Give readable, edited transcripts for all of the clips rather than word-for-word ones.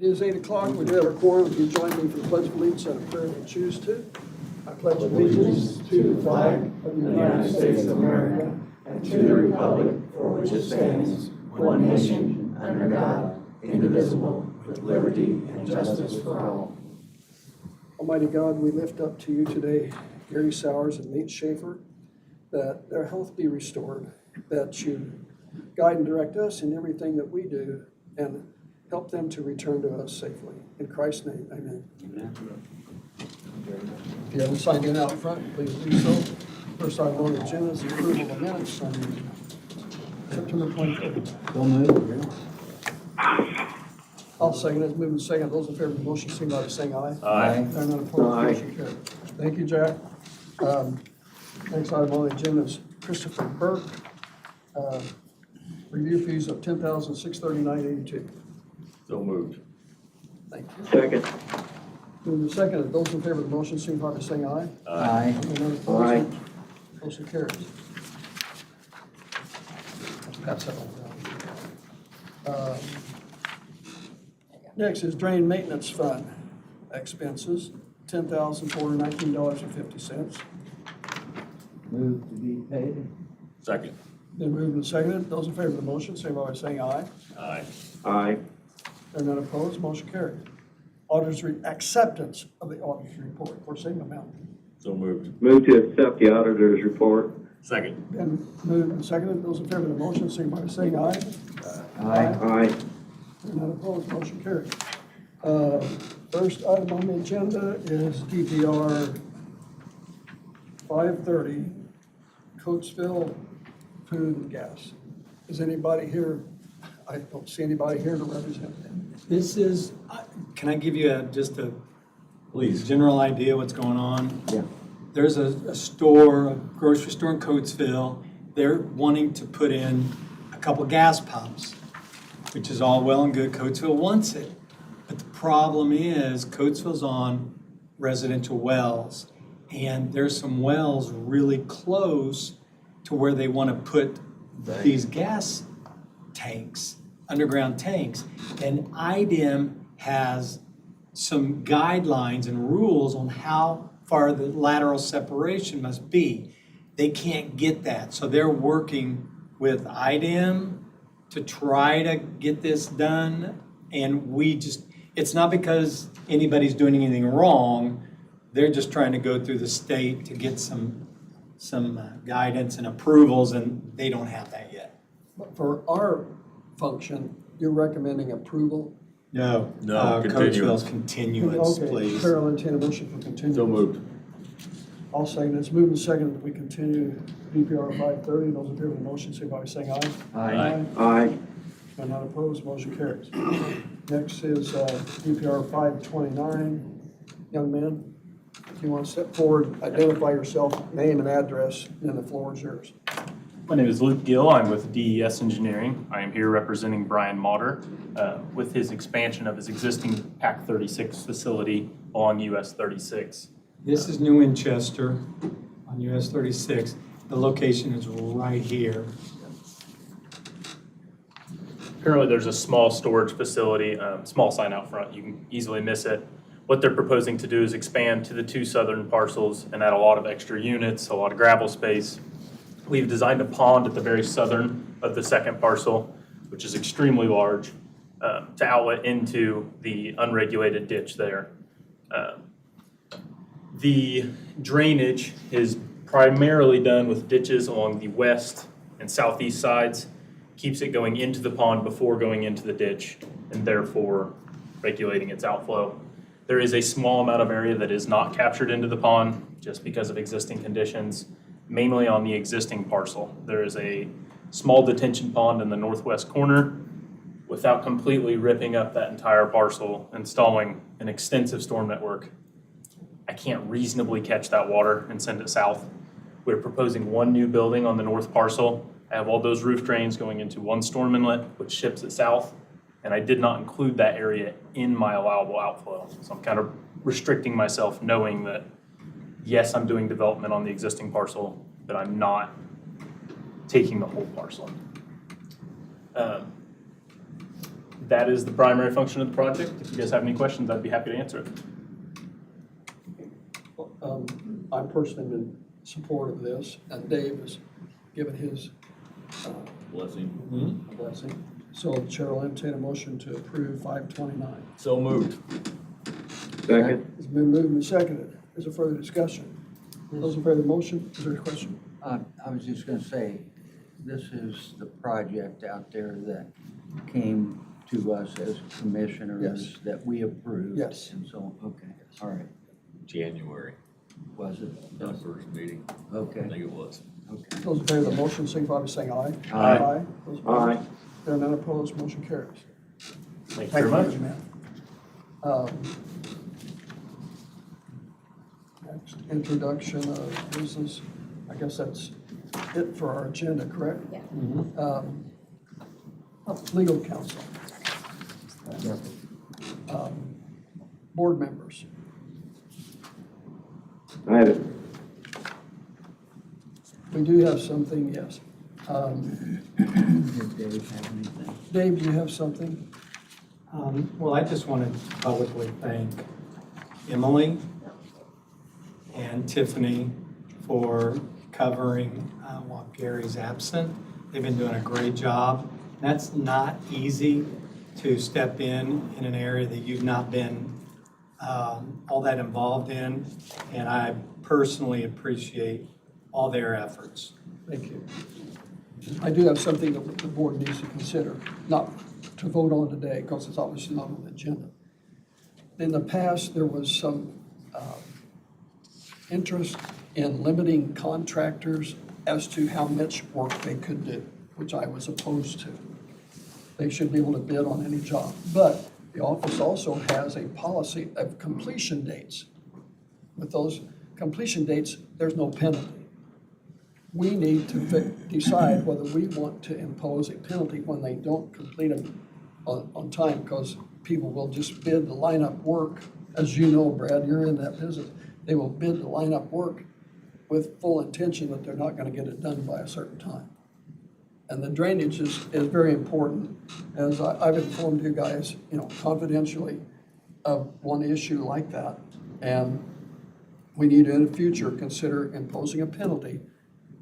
It is 8 o'clock. We do have a quorum. If you join me for the Pledge of Allegiance and a prayer if you choose to. I pledge allegiance to the flag of the United States of America and to the republic for which it stands, one nation, under God, indivisible, with liberty and justice for all. Almighty God, we lift up to you today Gary Sowers and Nate Schaefer, that their health be restored, that you guide and direct us in everything that we do, and help them to return to us safely. In Christ's name, amen. Amen. If you haven't signed in out front, please do so. First item on the agenda is the approval of minutes on September 23rd. So moved. I'll second it. Moving second. Those in favor of the motion, signify by saying aye. Aye. They're not opposed. Motion carried. Thank you, Jack. Next item on the agenda is Christopher Burke. Review fees of $10,639.82. So moved. Thank you. Second. Moving second. Those in favor of the motion, signify by saying aye. Aye. They're not opposed. Aye. Motion carries. Pass that one down. Next is drain maintenance fund expenses, $10,419.50. Move to be paid. Second. Been moved and seconded. Those in favor of the motion, signify by saying aye. Aye. Aye. They're not opposed. Motion carries. Acceptance of the auditor's report for single amount. So moved. Move to accept the auditor's report. Second. Been moved and seconded. Those in favor of the motion, signify by saying aye. Aye. Aye. They're not opposed. Motion carries. First item on the agenda is DPR 530, Coatesville Food and Gas. Is anybody here? I don't see anybody here to represent them. This is, can I give you just a Please. general idea what's going on? Yeah. There's a store, a grocery store in Coatesville. They're wanting to put in a couple gas pumps, which is all well and good. Coatesville wants it. But the problem is Coatesville's on residential wells, and there's some wells really close to where they want to put these gas tanks, underground tanks. And IDEM has some guidelines and rules on how far the lateral separation must be. They can't get that. So they're working with IDEM to try to get this done. And it's not because anybody's doing anything wrong. They're just trying to go through the state to get some guidance and approvals, and they don't have that yet. But for our function, you're recommending approval? No. Continuance. Coatesville's continuance, Okay. please. Chair will entertain a motion for continuance. So moved. I'll second it. It's moved and seconded that we continue DPR 530. Those in favor of the motion, signify by saying aye. Aye. Aye. And not opposed, motion carries. Next is DPR 529. Young man, if you want to step forward, identify yourself, name and address, and the floor is yours. My name is Luke Gill. I'm with DES Engineering. I am here representing Brian Motter with his expansion of his existing PAC 36 facility along US 36. This is New Winchester on US 36. The location is right here. Currently, there's a small storage facility, small sign out front. You can easily miss it. What they're proposing to do is expand to the two southern parcels and add a lot of extra units, a lot of gravel space. We've designed a pond at the very southern of the second parcel, which is extremely large, to outlet into the unregulated ditch there. The drainage is primarily done with ditches along the west and southeast sides, keeps it going into the pond before going into the ditch, and therefore regulating its outflow. There is a small amount of area that is not captured into the pond just because of existing conditions, mainly on the existing parcel. There is a small detention pond in the northwest corner. Without completely ripping up that entire parcel, installing an extensive storm network, I can't reasonably catch that water and send it south. We're proposing one new building on the north parcel. I have all those roof drains going into one storm inlet, which ships it south. And I did not include that area in my allowable outflow. So I'm kind of restricting myself, knowing that, yes, I'm doing development on the existing parcel, but I'm not taking the whole parcel. that is the primary function of the project. If you guys have any questions, I'd be happy to answer it. I personally am in support of this, and Dave has given his Blessing. blessing. So the chair will entertain a motion to approve 529. So moved. Second. It's been moved and seconded. Is there further discussion? Those in favor of the motion, is there a question? I was just gonna say, this is the project out there that came to us as commissioners Yes. that we approved. Yes. And so, okay, all right, January, was it? that first meeting. I Okay, think it was. okay. Those in favor of the motion, signify by saying aye. Aye. Those opposed? Aye. There are none opposed, motion carries. Thank you very much. Matt. Next, introduction of business. I guess that's it for our agenda, correct? Yeah. Legal counsel. Board members. I have it. We do have something, yes. Did Dave have anything? Dave, do you have something? Well, I just want to publicly thank Emily and Tiffany for covering while Gary's absent. They've been doing a great job. That's not easy to step in an area that you've not been all that involved in, and I personally appreciate all their efforts. Thank you. I do have something that the board needs to consider, not to vote on today, because it's obviously not on the agenda. In the past, there was some interest in limiting contractors as to how much work they could do, which I was opposed to. They should be able to bid on any job. But the office also has a policy of completion dates. With those completion dates, there's no penalty. We need to decide whether we want to impose a penalty when they don't complete them on time, because people will just bid to line up work. As you know, Brad, you're in that business. They will bid to line up work with full intention that they're not going to get it done by a certain time. And the drainage is very important. As I've informed you guys, confidentially of one issue like that. And we need to, in the future, consider imposing a penalty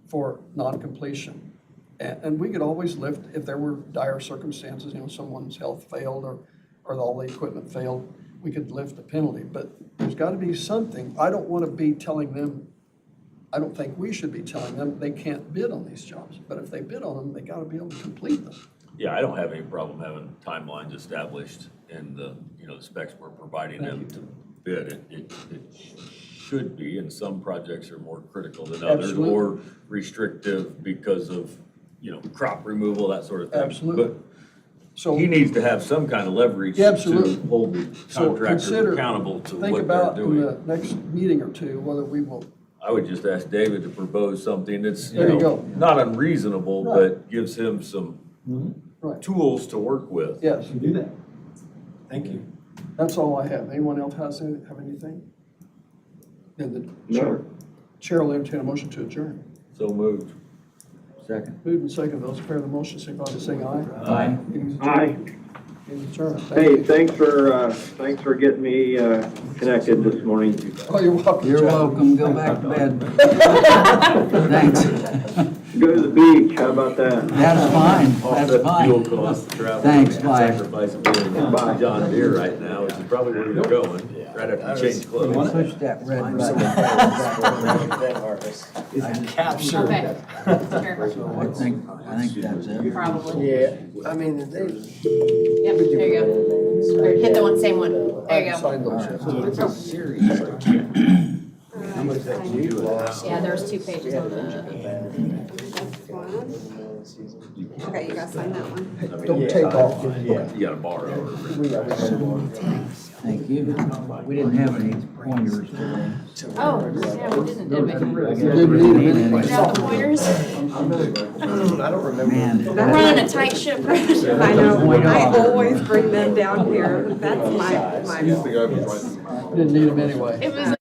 for non-completion. And we could always lift, if there were dire circumstances, someone's health failed or all the equipment failed, we could lift the penalty. But there's got to be something. I don't want to be telling them, I don't think we should be telling them they can't bid on these jobs. But if they bid on them, they got to be able to complete them. Yeah, I don't have any problem having timelines established in the, the specs we're providing them to bid. It should be, and some projects are more critical than others, Absolutely. or restrictive because of, crop removal, that sort of thing. Absolutely. So But he needs to have some kind of leverage Yeah, absolutely. to hold the So contractors consider- accountable to think what they're about in doing. the next meeting or two whether we will. I would just ask David to propose something that's, There you go. not unreasonable, Right. but gives him some Right. tools to work with. Yes, Do that. Thank you. that's all I have. Anyone else have anything? Then the No. chair will entertain a motion to adjourn. So moved. Second. Moved and second. Those in favor of the motion, signify by saying aye. Aye. Meeting's adjourned. Aye. Meeting's adjourned. Thank Hey, you. thanks for getting me connected this morning. Oh, you're welcome. You're Jeff. welcome, go back to bed. Thanks. Go to the beach, how about that? That's fine, that's Offset fuel fine. costs, travel. Thanks, and bye. Sacrifice of being a Bye. John Deere right now, which is probably where you're going, right after you change clothes. Push that red button. Capture. Okay. Perfect. I think that's it. Probably. Yeah, I mean, they, Yep, there you go. Or hit the same one. There you go. Sign those. Yeah, there's 2 pages on the. Okay, you gotta sign that one. Don't take off. You gotta borrow. Thank you. We didn't have any pointers today. Oh, yeah, we didn't, did we? Didn't need them anyway. Got the pointers? I don't remember. Man. We're running a tight ship. I know, I always bring them down here. That's my. Didn't need them anyway. It was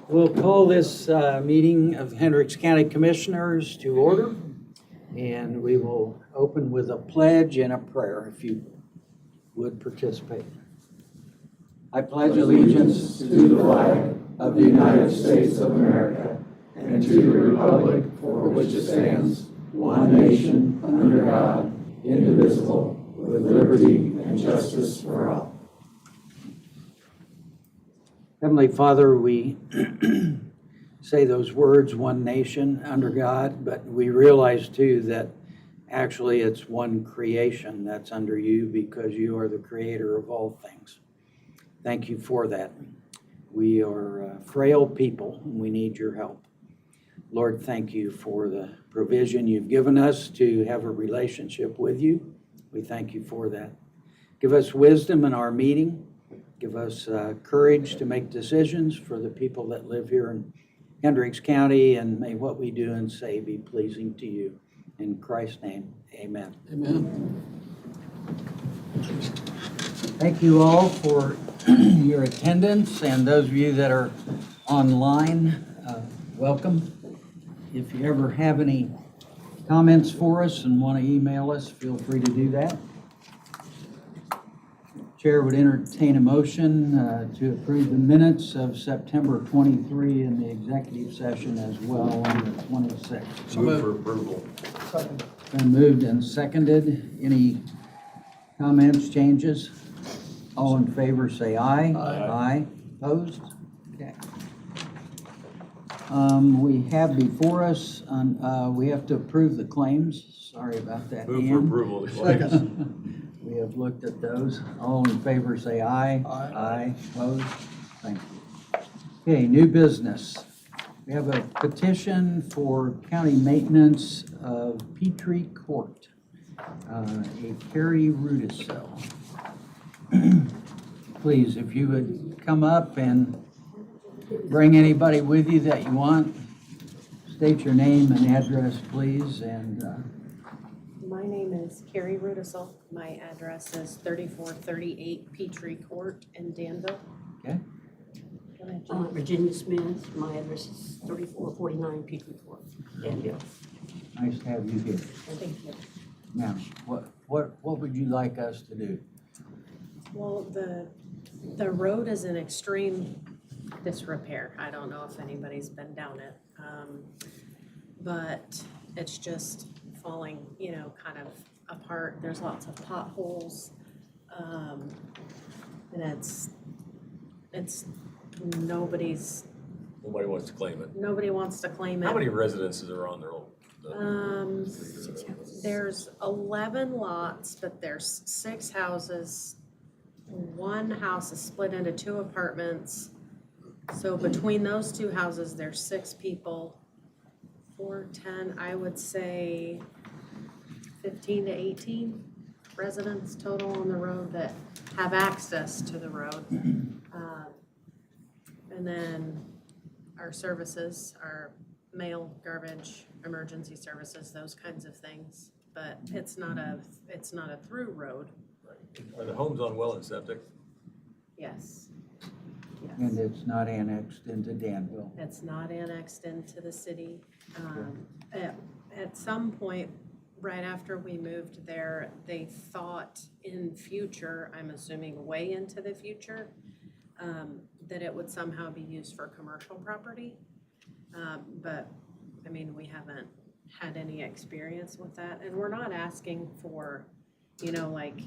We'll call this meeting of Hendricks County Commissioners to order, and we will open with a pledge and a prayer, if you would participate. I pledge allegiance to the flag of the United States of America and to the republic for which it stands, one nation, under God, indivisible, with liberty and justice for all. Heavenly Father, we say those words, one nation under God, but we realize too that actually it's one creation that's under you because you are the creator of all things. Thank you for that. We are frail people and we need your help. Lord, thank you for the provision you've given us to have a relationship with you. We thank you for that. Give us wisdom in our meeting. Give us courage to make decisions for the people that live here in Hendricks County, and may what we do and say be pleasing to you. In Christ's name, amen. Amen. Thank you all for your attendance, and those of you that are online, welcome. If you ever have any comments for us and want to email us, feel free to do that. Chair would entertain a motion to approve the minutes of September 23 in the executive session as well on the 26th. Move for approval. Second. Been moved and seconded. Any comments, changes? All in favor say aye. Aye. Opposed? Okay. We have before us, we have to approve the claims. Sorry about that, Move for Ian. approval of the claims. We have looked at those. All in favor say aye. Aye. Aye. Opposed? Thank you. Okay, new business. We have a petition for county maintenance of Petrie Court, a Carrie Rudisell. Please, if you would come up and bring anybody with you that you want. State your name and address, please, and My name is Carrie Rudisell. My address is 3438 Petrie Court in Danville. okay. Go ahead, Jen. Virginia Smith, my address is 3449 Petrie Court, Danville. Nice to have you here. Thank you. Now, what would you like us to do? Well, the road is in extreme disrepair. I don't know if anybody's been down it. But it's just falling, kind of apart. There's lots of potholes. And it's nobody's, Nobody wants to claim it. nobody wants to claim it. How many residences are on their own? There's 11 lots, but there's 6 houses. One house is split into 2 apartments. So between those 2 houses, there's 6 people. 4, 10, I would say 15 to 18 residents total on the road that have access to the road. And then our services, our mail, garbage, emergency services, those kinds of things. But it's not a through road. Are the homes on well and septic? Yes. And Yes. it's not annexed into Danville. It's not annexed into the city. At some point, right after we moved there, they thought in future, I'm assuming way into the future, that it would somehow be used for commercial property. But, I mean, we haven't had any experience with that. And we're not asking for, like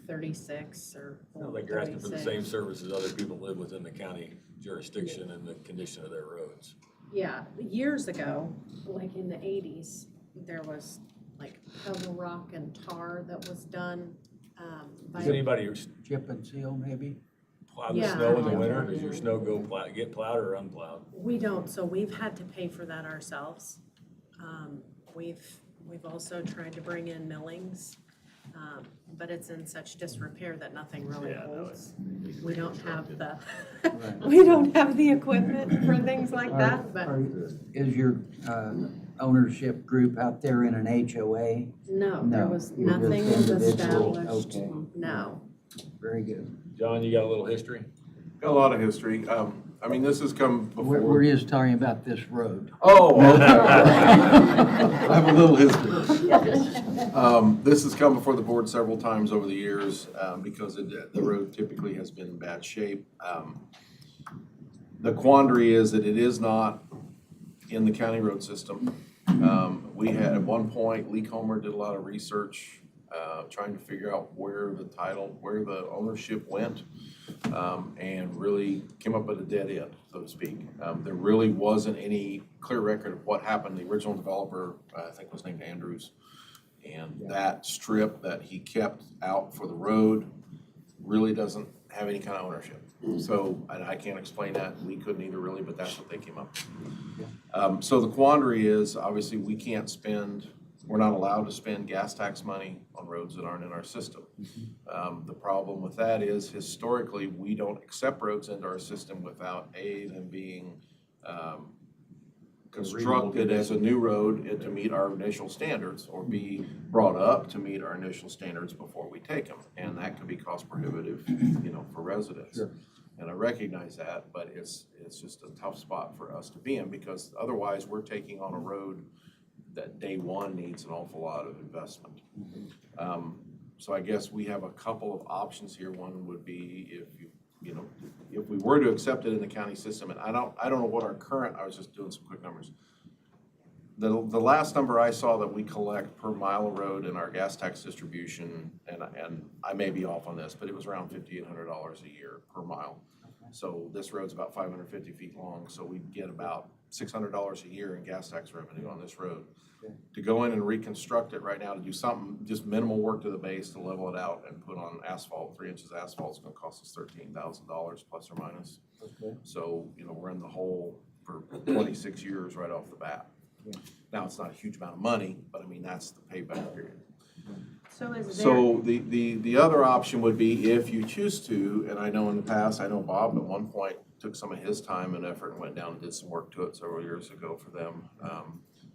36 or 36. Sounds like you're asking for the same services other people live within the county jurisdiction and the condition of their roads. Yeah, years ago, like in the 80s, there was like pebble rock and tar that was done by. Does anybody who Chip and seal, maybe? plow the Yeah. snow in the winter? Does your snow get plowed or unplowed? We don't, so we've had to pay for that ourselves. We've also tried to bring in millings, but it's in such disrepair that nothing really holds. We don't have the, we don't have the equipment for things like that, but Is your ownership group out there in an HOA? no, there No, was, you're just nothing was individual. established. Okay. No. Very good. John, you got a little history? Got a lot of history. I mean, this has come before. We're just talking about this road. Oh, I have a little history. This has come before the board several times over the years because the road typically has been in bad shape. The quandary is that it is not in the county road system. We had, at one point, Lee Comer did a lot of research trying to figure out where the ownership went, and really came up with a dead end, so to speak. There really wasn't any clear record of what happened. The original developer, I think, was named Andrews. And that strip that he kept out for the road really doesn't have any kind of ownership. So, and I can't explain that, we couldn't either really, but that's what they came up with. So the quandary is, obviously, we're not allowed to spend gas tax money on roads that aren't in our system. The problem with that is, historically, we don't accept roads into our system without them being constructed as a new road and to meet our initial standards, or be brought up to meet our initial standards before we take them. And that can be cost prohibitive, for residents. Sure. And I recognize that, but it's just a tough spot for us to be in, because otherwise we're taking on a road that day one needs an awful lot of investment. So I guess we have a couple of options here. One would be if we were to accept it in the county system, and I don't know what our current, I was just doing some quick numbers. The last number I saw that we collect per mile of road in our gas tax distribution, and I may be off on this, but it was around $5,800 a year per mile. So this road's about 550 feet long, so we get about $600 a year in gas tax revenue on this road. To go in and reconstruct it right now, to do something, just minimal work to the base to level it out and put on asphalt, 3 inches of asphalt, is gonna cost us $13,000 plus or minus. Okay. So, we're in the hole for 26 years right off the bat. Yeah. Now, it's not a huge amount of money, but I mean, that's the payback period. So is there? So the other option would be, if you choose to, and I know in the past, I know Bob at one point took some of his time and effort and went down and did some work to it several years ago for them.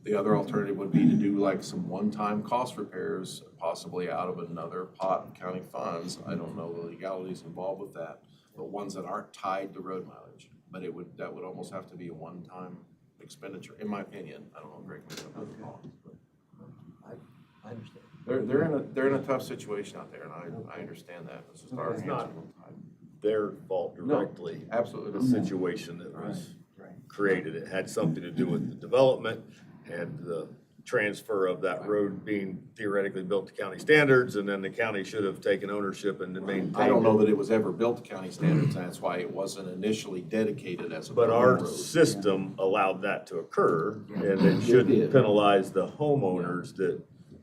The other alternative would be to do like some one-time cost repairs, possibly out of another pot of county funds. I don't know the legalities involved with that, but ones that aren't tied to road mileage. But that would almost have to be a one-time expenditure, in my opinion. I don't know, Greg. I understand. They're in a tough situation out there, and I understand that. This is our It's not their fault directly. No, absolutely. The situation that was created. It had something to do with the development and the transfer of that road being theoretically built to county standards, and then the county should have taken ownership and maintained it. I don't know that it was ever built to county standards, and that's why it wasn't initially dedicated as a But road. our system allowed that to occur, and it shouldn't penalize the homeowners that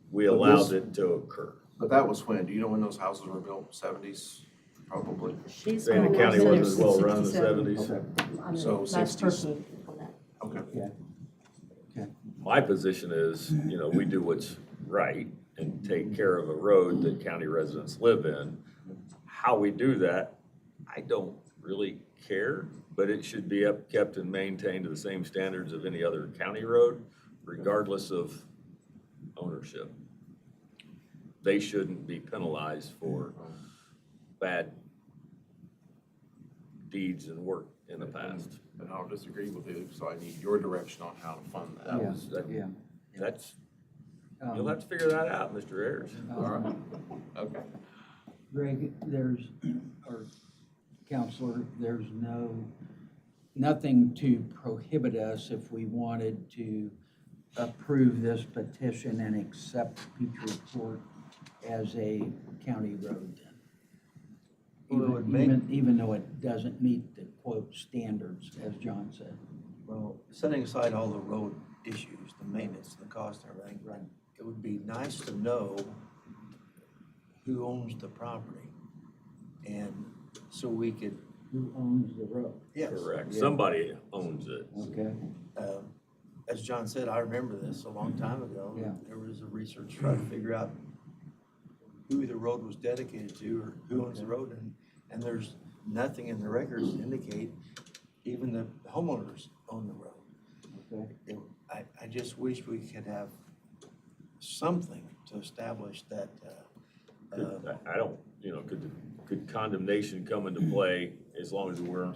we allowed it to occur. But that was when? Do you know when those houses were built? 70s, probably. Saying the county wasn't as well run in the 70s. So Last 60s. person for that. Okay. Yeah. My position is, we do what's right and take care of a road that county residents live in. How we do that, I don't really care, but it should be kept and maintained to the same standards of any other county road, regardless of ownership. They shouldn't be penalized for bad deeds and work in the past. And I'll disagree with you, so I need your direction on how to fund that. That's, you'll have to figure that out, Mr. Ayers. All right. Okay. Greg, or Counselor, there's nothing to prohibit us if we wanted to approve this petition and accept Petrie Court as a county road then? Well, Even though it doesn't meet the quote standards, as John said. Well, setting aside all the road issues, the maintenance, the cost and everything, it would be nice to know who owns the property. And so we could. Who owns the road? Yes. Correct. Somebody owns it. Okay. As John said, I remember this a long time ago. Yeah. There was a research trying to figure out who the road was dedicated to, or who owns the road, and there's nothing in the records to indicate even the homeowners own the road. Okay. I just wish we could have something to establish that. I don't, could the could condemnation come into play as long as we're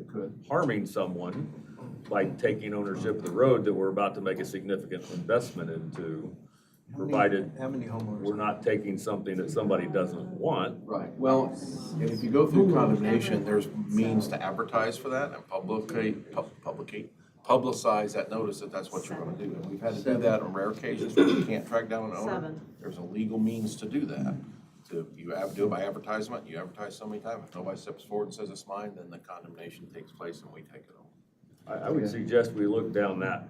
It could. harming someone by taking ownership of the road that we're about to make a significant investment into, provided How many homeowners? we're not taking something that somebody doesn't want. Right, well, and if you go through condemnation, there's means to advertise for that and publicize that notice that that's what you're gonna do. And we've had to do that on rare occasions where we can't track down an owner. 7. There's a legal means to do that. Do it by advertisement, you advertise so many times, if nobody steps forward and says it's mine, then the condemnation takes place and we take it over. I would suggest we look down that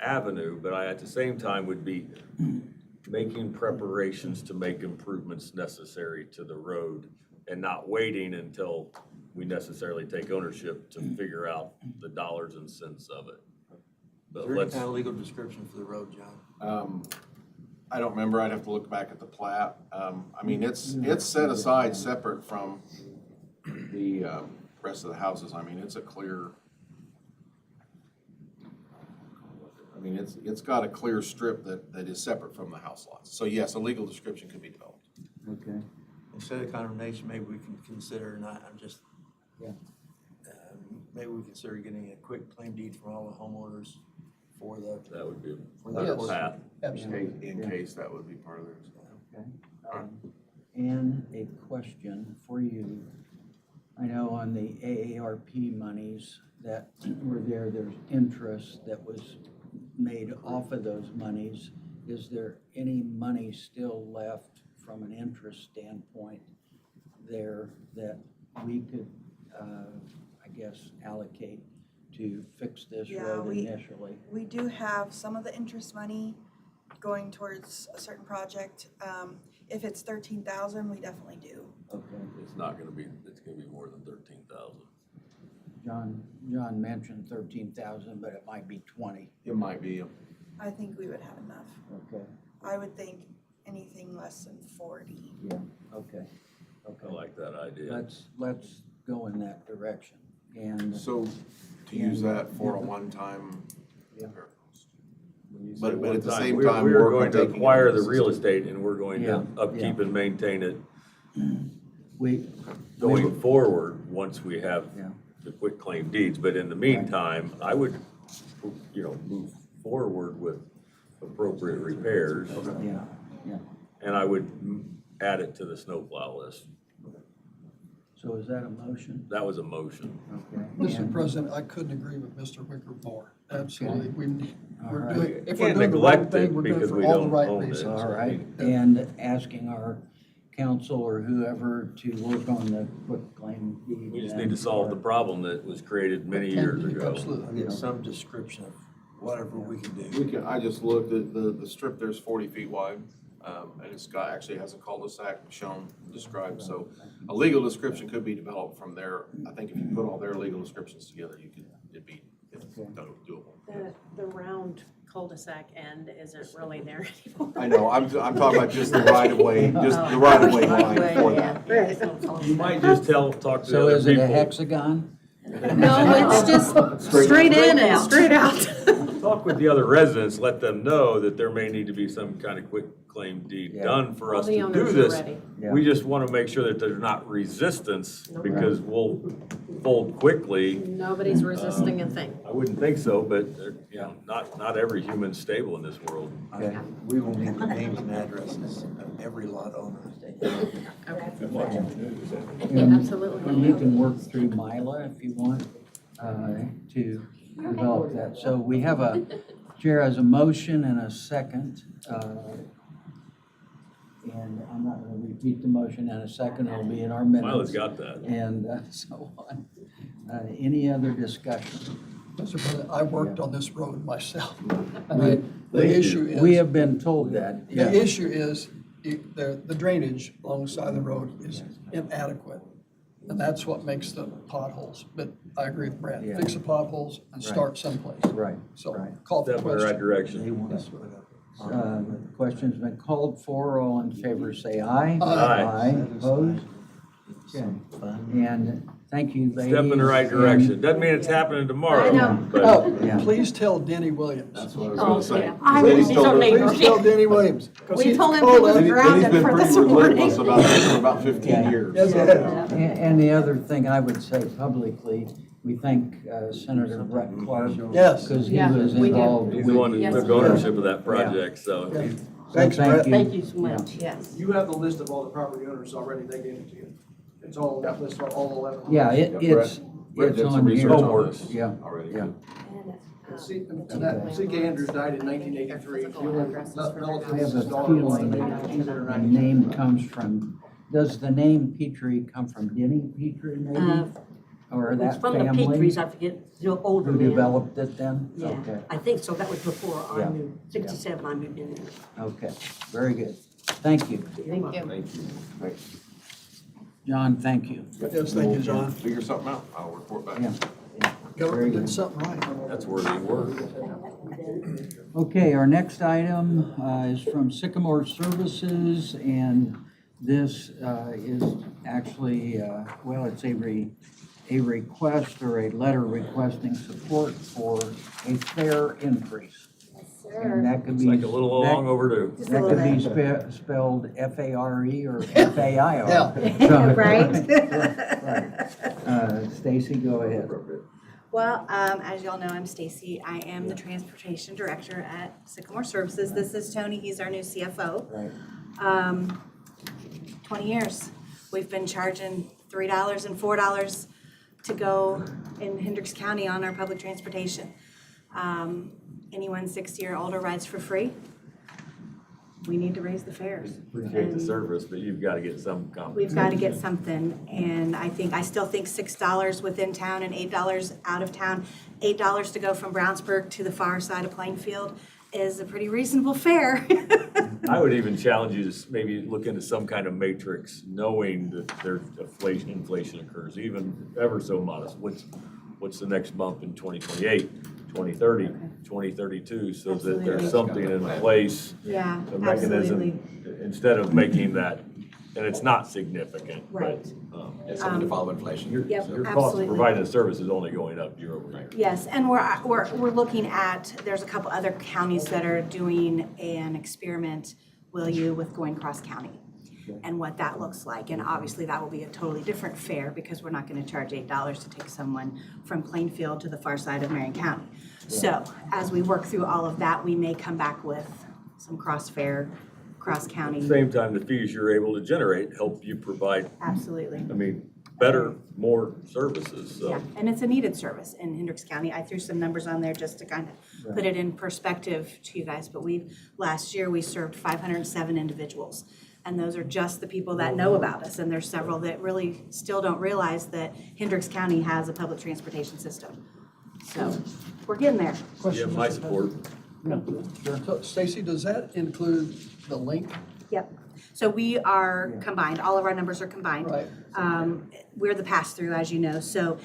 avenue, but I, at the same time, would be making preparations to make improvements necessary to the road and not waiting until we necessarily take ownership to figure out the dollars and cents of it. Is But there any let's, kind of legal description for the road, John? I don't remember, I'd have to look back at the plat. I mean, it's set aside separate from the rest of the houses. I mean, it's a clear, I mean, it's got a clear strip that is separate from the house lots. So yes, a legal description could be developed. Okay. Instead of condemnation, maybe we can consider, Yeah. Maybe we consider getting a quick claim deed from all the homeowners for the. that would be For a that better Yes. path. Absolutely. In case that would be part of it. Okay. And a question for you. I know on the AARP monies that were there, there's interest that was made off of those monies. Is there any money still left from an interest standpoint there that we could, I guess, allocate to fix this Yeah, road we- initially? We do have some of the interest money going towards a certain project. If it's 13,000, we definitely do. Okay. It's not gonna be, it's gonna be more than 13,000. John mentioned 13,000, but it might be 20. It might be, I think we would have enough. Okay, I would think anything less than 40. yeah, okay. I like that idea. Let's go in that direction. And so to use that for a one-time. Yeah. But at the One same we're- time, we're work going on to taking acquire the it. real estate and we're going Yeah, to upkeep and maintain it we, going forward, once we have Yeah. the quick claim deeds. But in the meantime, I would, move forward with appropriate repairs. yeah, yeah. And I would add it to the snowplow list. So is that a motion? That was a motion. Okay. Mr. And- President, I couldn't agree with Mr. Wicker more. Absolutely. All We're right. doing, You if we're can't doing the right neglect thing, it we're doing it because for we all the don't right own it. reasons. All right, and asking our council or whoever to work on the quick claim deed. We just need to solve the problem that was created many years ago. Absolutely. Get some description of whatever we can do. I just looked at the strip there's 40 feet wide, and it's got, actually has a cul-de-sac shown, described, so a legal description could be developed from there. I think if you put all their legal descriptions together, it'd be doable. The round cul-de-sac end isn't really there anymore. I know, I'm talking about just the right of way, just the right of way line for that. Yeah. You might just talk to the So other is it a people. hexagon? No, it's just straight in and straight out. Talk with the other residents, let them know that there may need to be some kind of quick claim deed Yeah. done for All us the to do owners are this. ready. Yeah. We just want to make sure that there's not resistance, Nope. because we'll fold quickly. Nobody's resisting a thing. I wouldn't think so, but, not every human's stable in this world. Okay. We will need the names and addresses of every lot owner. Okay. And Absolutely. you can work through Mila if you want to develop that. So we have a, Chair has a motion and a second. And I'm not going to repeat the motion in a second, it'll be in our minutes. Mila's got that. And so on. Any other discussion? Mr. President, I worked on this road myself. We- And the issue is. We have been told that, yeah. The issue is, the drainage alongside the road is inadequate. And that's what makes the potholes. But I agree with Brad, Yeah. fix the potholes and start someplace. Right, So right. call for Step in the right question. They direction. want Question's been called for. All in favor, say aye. Aye. Aye, opposed? Okay. And Thank you, ladies. Step in the right direction. Doesn't mean it's happening tomorrow. I know. But Oh, Yeah. please tell Denny Williams. That's what I was Oh, gonna say. yeah. I Denny's will, these told are us- neighbors. Please tell Denny Williams. 'cause We he's told him told he was us- Denny's grounded been for pretty this relentless morning. about this for about 15 Yeah. years. Yes, so. it has. And the other thing I would say publicly, we thank Senator Brett Clark. Yes. Because he Yeah, was we do. involved he's with. the one that Yes, took we do. ownership of that project, so. Yeah. he's- So Thanks, Brett. Thank you so much. Yes. You have the list of all the property owners already, they gave it to you. It's all, that list of all 11. Yeah, Yeah, it's Brett did some on here. research on this Yeah, already. yeah. C.K. Andrews died in 1983. Physical addresses for their I have Relatives, a his daughter was feeling maybe either the 90. name comes from, does the name Petrie come from Denny Petrie maybe? Or It's that from the family? Petries, I forget, the older Who man. developed it then? Yeah, Okay, I think so, that was before I Yeah. moved, 67 I moved in there. okay, very good. Thank you. Thank you. Thank you. John, thank you. Yes, thank you, John. Figure something out, I'll report back. Yeah. Government did something right. That's worthy of work. Okay, our next item is from Sycamore Services, and this is actually, well, it's a request or a letter requesting support for a fare increase. And that could It's be. like a little long overdue. Just a That little could be bit. spelled F-A-R-E or F-A-I-R. Yeah. Right? Stacy, go ahead. Well, as y'all know, I'm Stacy. I am the Transportation Director at Sycamore Services. This is Tony, he's our new CFO. Right. 20 years. We've been charging $3 and $4 to go in Hendricks County on our public transportation. Anyone 60 or older rides for free. We need to raise the fares. Appreciate the And service, but you've got to get some compensation. we've got to get something, and I still think $6 within town and $8 out of town. $8 to go from Brownsburg to the far side of Plainfield is a pretty reasonable fare. I would even challenge you to maybe look into some kind of matrix, knowing that there's inflation occurs, even ever so modest. What's the next bump in 2028, 2030, 2032, so that there's Absolutely. something in place, Yeah, a mechanism, absolutely. instead of making that, and it's not significant, but, Right. it's something to follow inflation. Your Yep, cost of absolutely. providing the service is only going up year over year. Yes, and we're looking at, there's a couple other counties that are doing an experiment, will you, with going cross-county, and what that looks like. And obviously, that will be a totally different fare, because we're not gonna charge $8 to take someone from Plainfield to the far side of Marion County. So, as we work through all of that, we may come back with some cross-fare, At cross-county. the same time, the fees you're able to generate help you provide, Absolutely. I mean, better, more services, so. Yeah, and it's a needed service in Hendricks County. I threw some numbers on there just to kind of put it in perspective to you guys, but last year, we served 507 individuals. And those are just the people that know about us, and there's several that really still don't realize that Hendricks County has a public transportation system. So, we're getting there. You have my support. So, Stacy, does that include the link? Yep. So we are combined, all of our numbers are combined. Right. We're the pass-through, as you know, so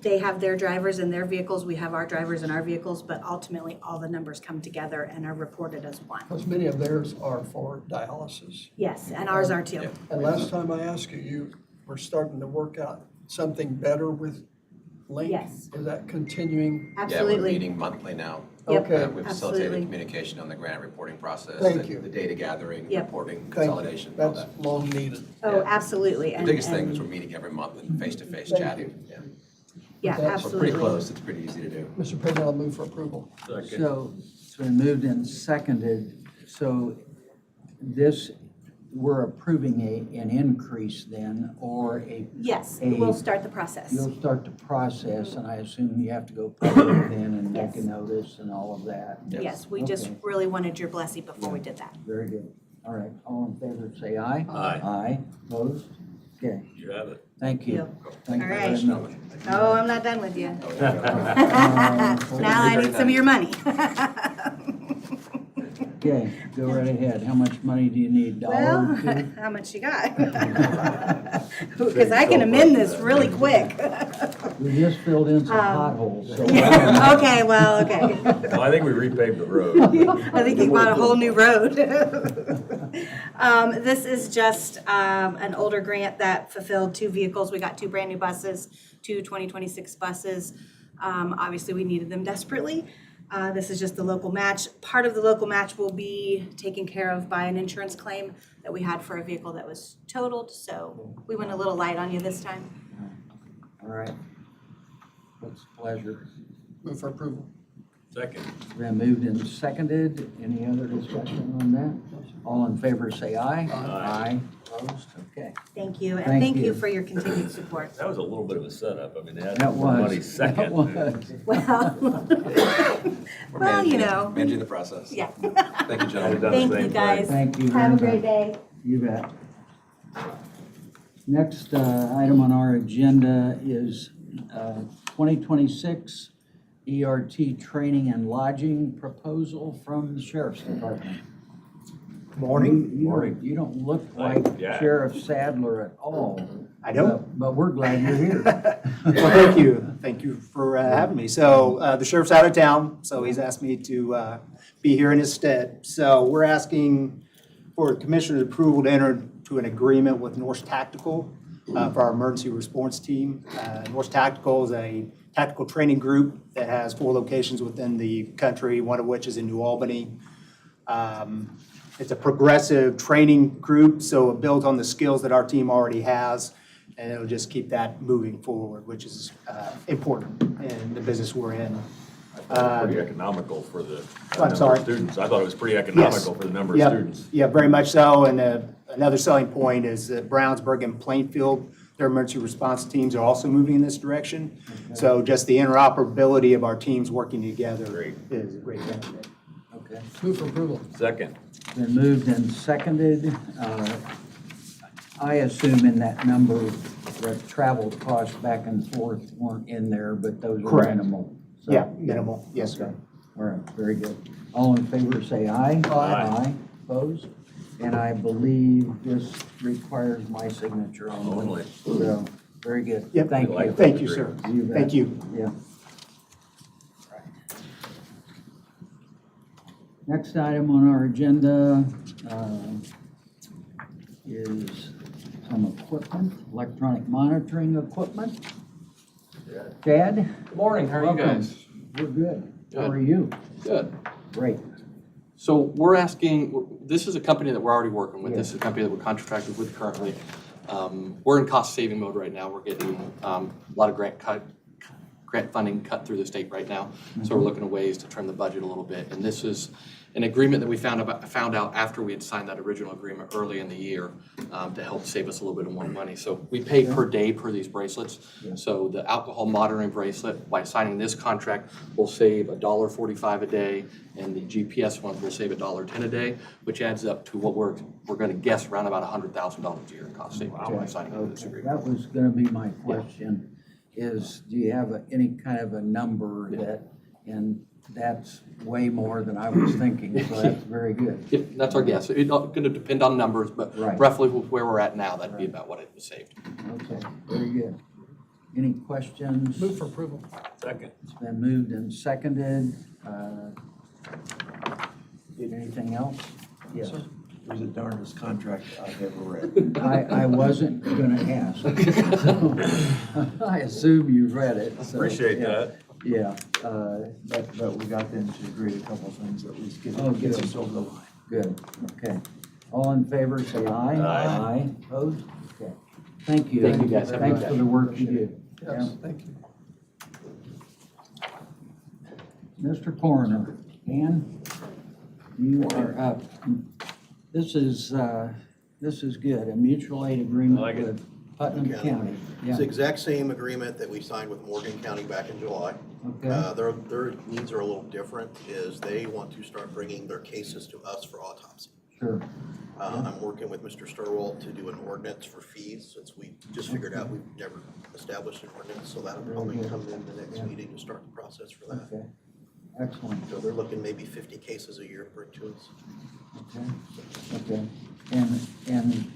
they have their drivers and their vehicles, we have our drivers and our vehicles, but ultimately, all the numbers come together and are reported as one. Because many of theirs are for dialysis. Yes, and ours are too. And last time I asked you, you were starting to work out something better with Link? Yes. Is that continuing? Yeah, we're Absolutely. meeting monthly now. Yep, Okay. We've facilitated absolutely. communication on the grant reporting process. Thank the- you. The data gathering, Yep. reporting, Thank you. consolidation, all That's that. long needed. Oh, Yeah. absolutely. The And- biggest thing and- is we're meeting every month and face-to-face Thank chatting. Yeah. Yeah, We're pretty We're absolutely. pretty close, it's pretty easy to do. Mr. President, I'll move for approval. Second. So it's been moved and seconded, so this, we're approving an increase then, or Yes, a- we'll start the process. you'll start the process, and I assume you have to go public then and make a Yes. notice and all of that. Yes, we just Okay. really wanted your blessing before we did that. Very good. All right, all in favor, say aye. Aye. Aye, opposed? Okay, You have it. thank you. Thank you All very right. much. Oh, I'm not done with you. Uh, Now I need some of your money. Okay, go right ahead. How much money do you need? Well, Dollar or two? how much you got? Because I can amend this really quick. We just filled in some potholes, so. Yeah, okay, well, okay. Well, I think we repaved the road. I think you bought a whole new road. This is just an older grant that fulfilled 2 vehicles. We got 2 brand-new buses, 2 2026 buses. Obviously, we needed them desperately. This is just the local match. Part of the local match will be taken care of by an insurance claim that we had for a vehicle that was totaled, so we went a little light on you this time. All right. What's the pleasure? Move for approval. Second. Been moved and seconded. Any other discussion on that? All in favor, say aye. Aye. Opposed? Okay. Thank you, and Thank thank you. you for your continued support. That was a little bit of a setup. I mean, they had That was. money second. That was. Well, We're well, you managing- know. Managing the process. Yeah. Thank you, gentlemen. Done the Thank same you, thing. guys. Thank you very Have a much. great day. You bet. Next item on our agenda is 2026 ERT training and lodging proposal from the Sheriff's Department. Morning. You don't look like Yeah. Sheriff Sadler at all. I don't. But we're glad you're here. Well, thank you. Thank you for having me. So the sheriff's out of town, so he's asked me to be here in his stead. So we're asking for Commissioner's approval to enter into an agreement with Norse Tactical for our emergency response team. Norse Tactical is a tactical training group that has 4 locations within the country, one of which is in New Albany. It's a progressive training group, so it builds on the skills that our team already has, and it'll just keep that moving forward, which is important in the business we're in. I thought it was pretty economical for the I'm number sorry? of students. I thought it was pretty economical for the number of Yep. students. Yeah, very much so, and another selling point is that Brownsburg and Plainfield, their emergency response teams are also moving in this direction. So just the interoperability of our teams working together is a great benefit. Okay. Move for approval. Second. Been moved and seconded. I assume in that number, the travel costs back and forth weren't in there, but those are Correct. minimal. So- Yeah, minimal, yes, sir. Okay. All right, very good. All in favor, say aye. Aye. Opposed? And I believe this requires my signature only. Only. So, very good. Yep. Thank you. Thank you, sir. You bet. Thank you. Yeah. Next item on our agenda is some equipment, electronic monitoring equipment. Chad? Good morning, how are you Welcome. guys? We're good. How Good. are you? Good. Great. So we're asking, this is a company that we're already working with. This is a company that we're contracted with currently. We're in cost saving mode right now. We're getting a lot of grant funding cut through the state right now. So we're looking at ways to trim the budget a little bit. And this is an agreement that we found out after we had signed that original agreement early in the year to help save us a little bit of more money. So we pay per day per these bracelets. So the alcohol monitoring bracelet, by signing this contract, will save $1.45 a day, and the GPS ones will save $1.10 a day, which adds up to what we're going to guess around about $100,000 a year in cost savings by signing into this agreement. That was gonna be my question, is do you have any kind of a number that, and that's way more than I was thinking, so that's very good. Yep, that's our guess. It's not going to depend on numbers, but Right. roughly where we're at now, that'd be about what it was saved. Okay, very good. Any questions? Move for approval. Second. It's been moved and seconded. Anything else? Yes. It was the darndest contract I've ever read. I wasn't gonna ask. I assume you've read it. so, Appreciate yeah. that. Yeah, But we got them to agree to a couple of things that at least gets good. us over the line. Good, okay. All in favor, say aye. Aye. Opposed? Okay. Thank you. Thank you, guys. Have a Thanks good for day. the work you do. Yes, thank you. Mr. Coroner, Ann, you are up. This is good, a mutual aid I agreement like it. with Putnam County. It's the exact same agreement that we signed with Morgan County back in July. Okay. Their needs are a little different, is they want to start bringing their cases to us for autopsy. Sure. I'm working with Mr. Sturwalt to do an ordinance for fees, since we just figured out we've never established an ordinance, so that'll probably come in the next meeting to start the process for that. Okay. Excellent. So they're looking maybe 50 cases a year to bring to us. Okay. And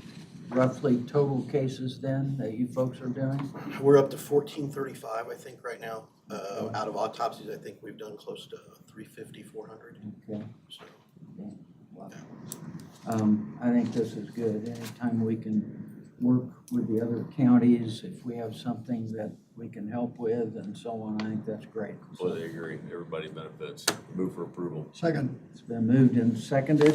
roughly total cases then that you folks are doing? We're up to 1435, I think, right now. Out of autopsies, I think we've done close to 350, 400. Okay. So, Okay. Wow. I think this is good. Anytime we can work with the other counties, if we have something that we can help with and so on, I think that's great. Completely agree. Everybody benefits. Move for approval. Second. It's been moved and seconded.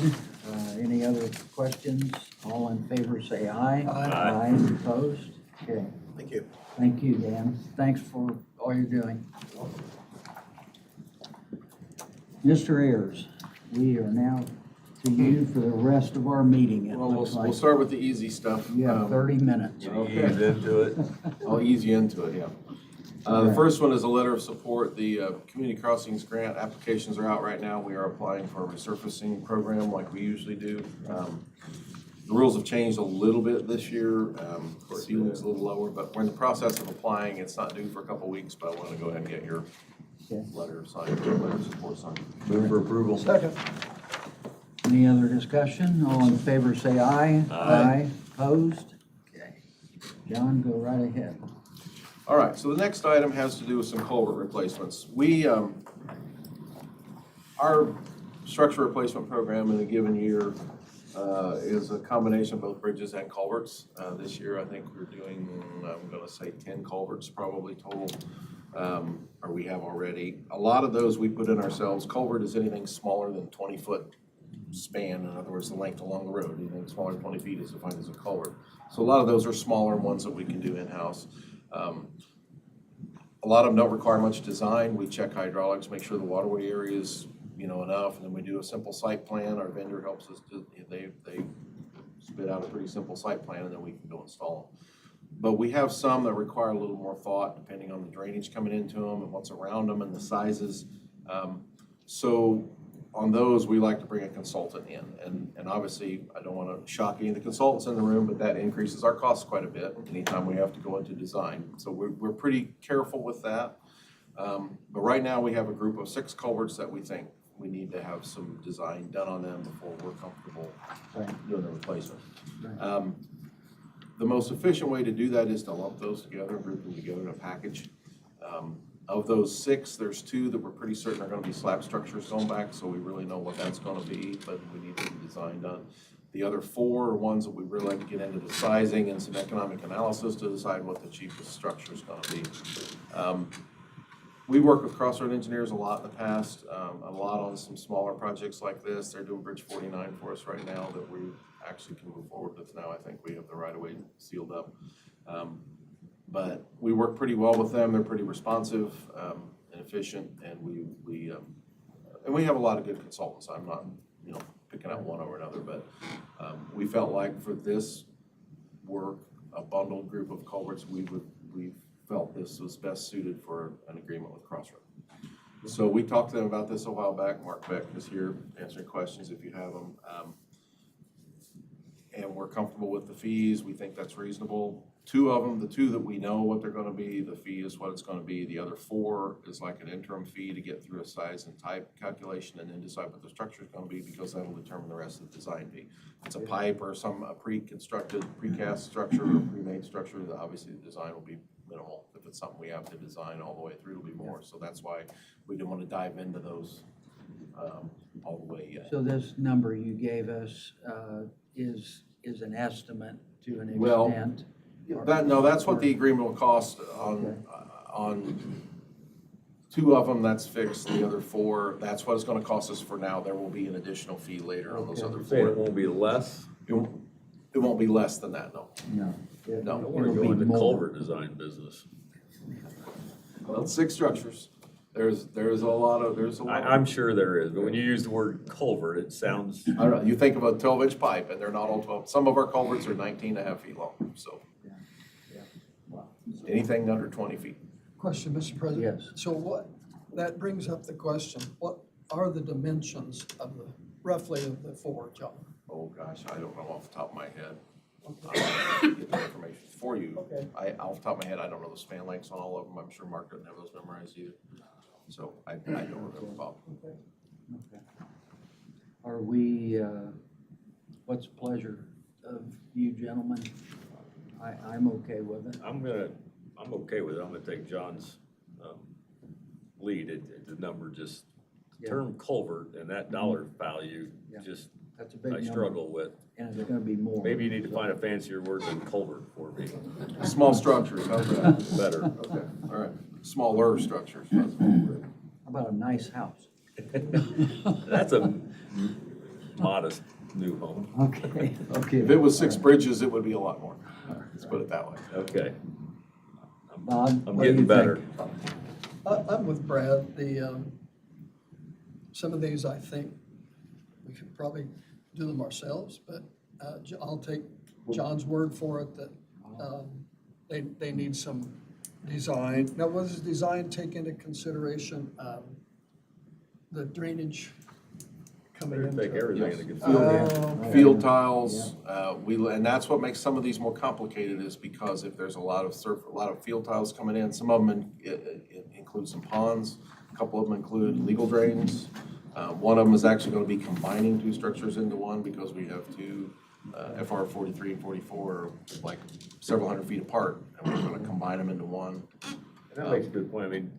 Any other questions? All in favor say aye. Aye. Aye. Opposed? Okay. Thank you. Thank you, Dan. Thanks for all you're doing. Mr. Ayers, we are now to you for the rest of our meeting, it Well, looks we'll like. start with the easy stuff. You have 30 minutes. Ease into it. I'll ease you into it, yeah. The first one is a letter of support. The Community Crossings Grant applications are out right now. We are applying for a resurfacing program like we usually do. The rules have changed a little bit this year. Ceiling's a little lower, but we're in the process of applying. It's not due for a couple weeks, but I want to go ahead and get your letter signed, letter of support signed. Move for approval. Second. Any other discussion? All in favor say aye. Aye. Opposed? Okay. John, go right ahead. All right, so the next item has to do with some culvert replacements. Our structure replacement program in a given year is a combination of both bridges and culverts. This year, I think we're doing, I'm gonna say 10 culverts probably total, or we have already. A lot of those we put in ourselves. Culvert is anything smaller than 20-foot span. In other words, the length along the road. Anything smaller than 20 feet is defined as a culvert. So a lot of those are smaller ones that we can do in-house. A lot of them don't require much design. We check hydraulics, make sure the waterway area is, enough, and then we do a simple site plan. Our vendor helps us do, they spit out a pretty simple site plan, and then we can go install them. But we have some that require a little more thought, depending on the drainage coming into them and what's around them and the sizes. So on those, we like to bring a consultant in, and obviously, I don't want to shock any of the consultants in the room, but that increases our costs quite a bit anytime we have to go into design. So we're pretty careful with that. But right now, we have a group of 6 culverts that we think we need to have some design done on them before we're comfortable doing the replacement. The most efficient way to do that is to lump those together, group them together in a package. Of those 6, there's 2 that we're pretty certain are gonna be slab structures going back, so we really know what that's gonna be, but we need the design done. The other 4 are ones that we really like to get into the sizing and some economic analysis to decide what the cheapest structure is gonna be. We work with Crossroad Engineers a lot in the past, a lot on some smaller projects like this. They're doing Bridge 49 for us right now that we actually can move forward with now. I think we have the right of way sealed up. But we work pretty well with them. They're pretty responsive and efficient, and we have a lot of good consultants. I'm not, picking out one over another, but we felt like for this work, a bundled group of culverts, we felt this was best suited for an agreement with Crossroad. So we talked to them about this a while back. Mark Beck is here answering questions if you have them. And we're comfortable with the fees. We think that's reasonable. 2 of them, the 2 that we know what they're gonna be, the fee is what it's gonna be. The other 4 is like an interim fee to get through a size and type calculation and then decide what the structure is gonna be, because that will determine the rest of the design fee. If it's a pipe or a pre-constructed, precast structure or pre-made structure, obviously the design will be minimal. If it's something we have to design all the way through, it'll be more. So that's why we didn't want to dive into those all the way yet. So this number you gave us is an estimate to an Well, extent? that's what the agreement will cost on 2 of them, that's fixed. The other 4, that's what it's gonna cost us for now. There will be an additional fee later on those other 4. It won't be less? It won't be less than that, no. No. No. I wanna go into culvert design business. Well, 6 structures. There's a lot of. I'm sure there is, but when you use the word culvert, it sounds. I don't know, you think of a 12-inch pipe, and they're not all 12. Some of our culverts are 19 and a half feet long, so. Anything under 20 feet. Question, Mr. President. Yes. So that brings up the question, what are the dimensions of roughly of the 4, John? Oh, gosh, I don't know off the top of my head. I'll get the information for you. Okay. Off the top of my head, I don't know the span lengths on all of them. I'm sure Mark doesn't have those memorized either. So I don't remember, Bob. Okay. Are we, what's the pleasure of you gentlemen? I'm okay with it. I'm okay with it. I'm gonna take John's lead. The number just, the term culvert and that dollar value just That's a big I number. struggle with. And it's gonna be more. Maybe you need to find a fancier word than culvert for me. Small structures, how's that? Better. Okay, all right. Smaller structures. How about a nice house? That's a modest new home. Okay, okay. If it was 6 bridges, it would be a lot more. Let's put it that way. Okay. Bob, I'm what do getting you better. think? I'm with Brad. Some of these, I think, we could probably do them ourselves, but I'll take John's word for it that they need some design. Now, what does design take into consideration? The drainage coming into Take it? everything Yes. into Oh, consideration. okay. Field tiles, and that's what makes some of these more complicated is because if there's a lot of field tiles coming in, some of them include some ponds, a couple of them include legal drains. One of them is actually gonna be combining 2 structures into one because we have 2 FR 43 and 44 are like several hundred feet apart, and we're gonna combine them into one. And that makes a good point. I mean,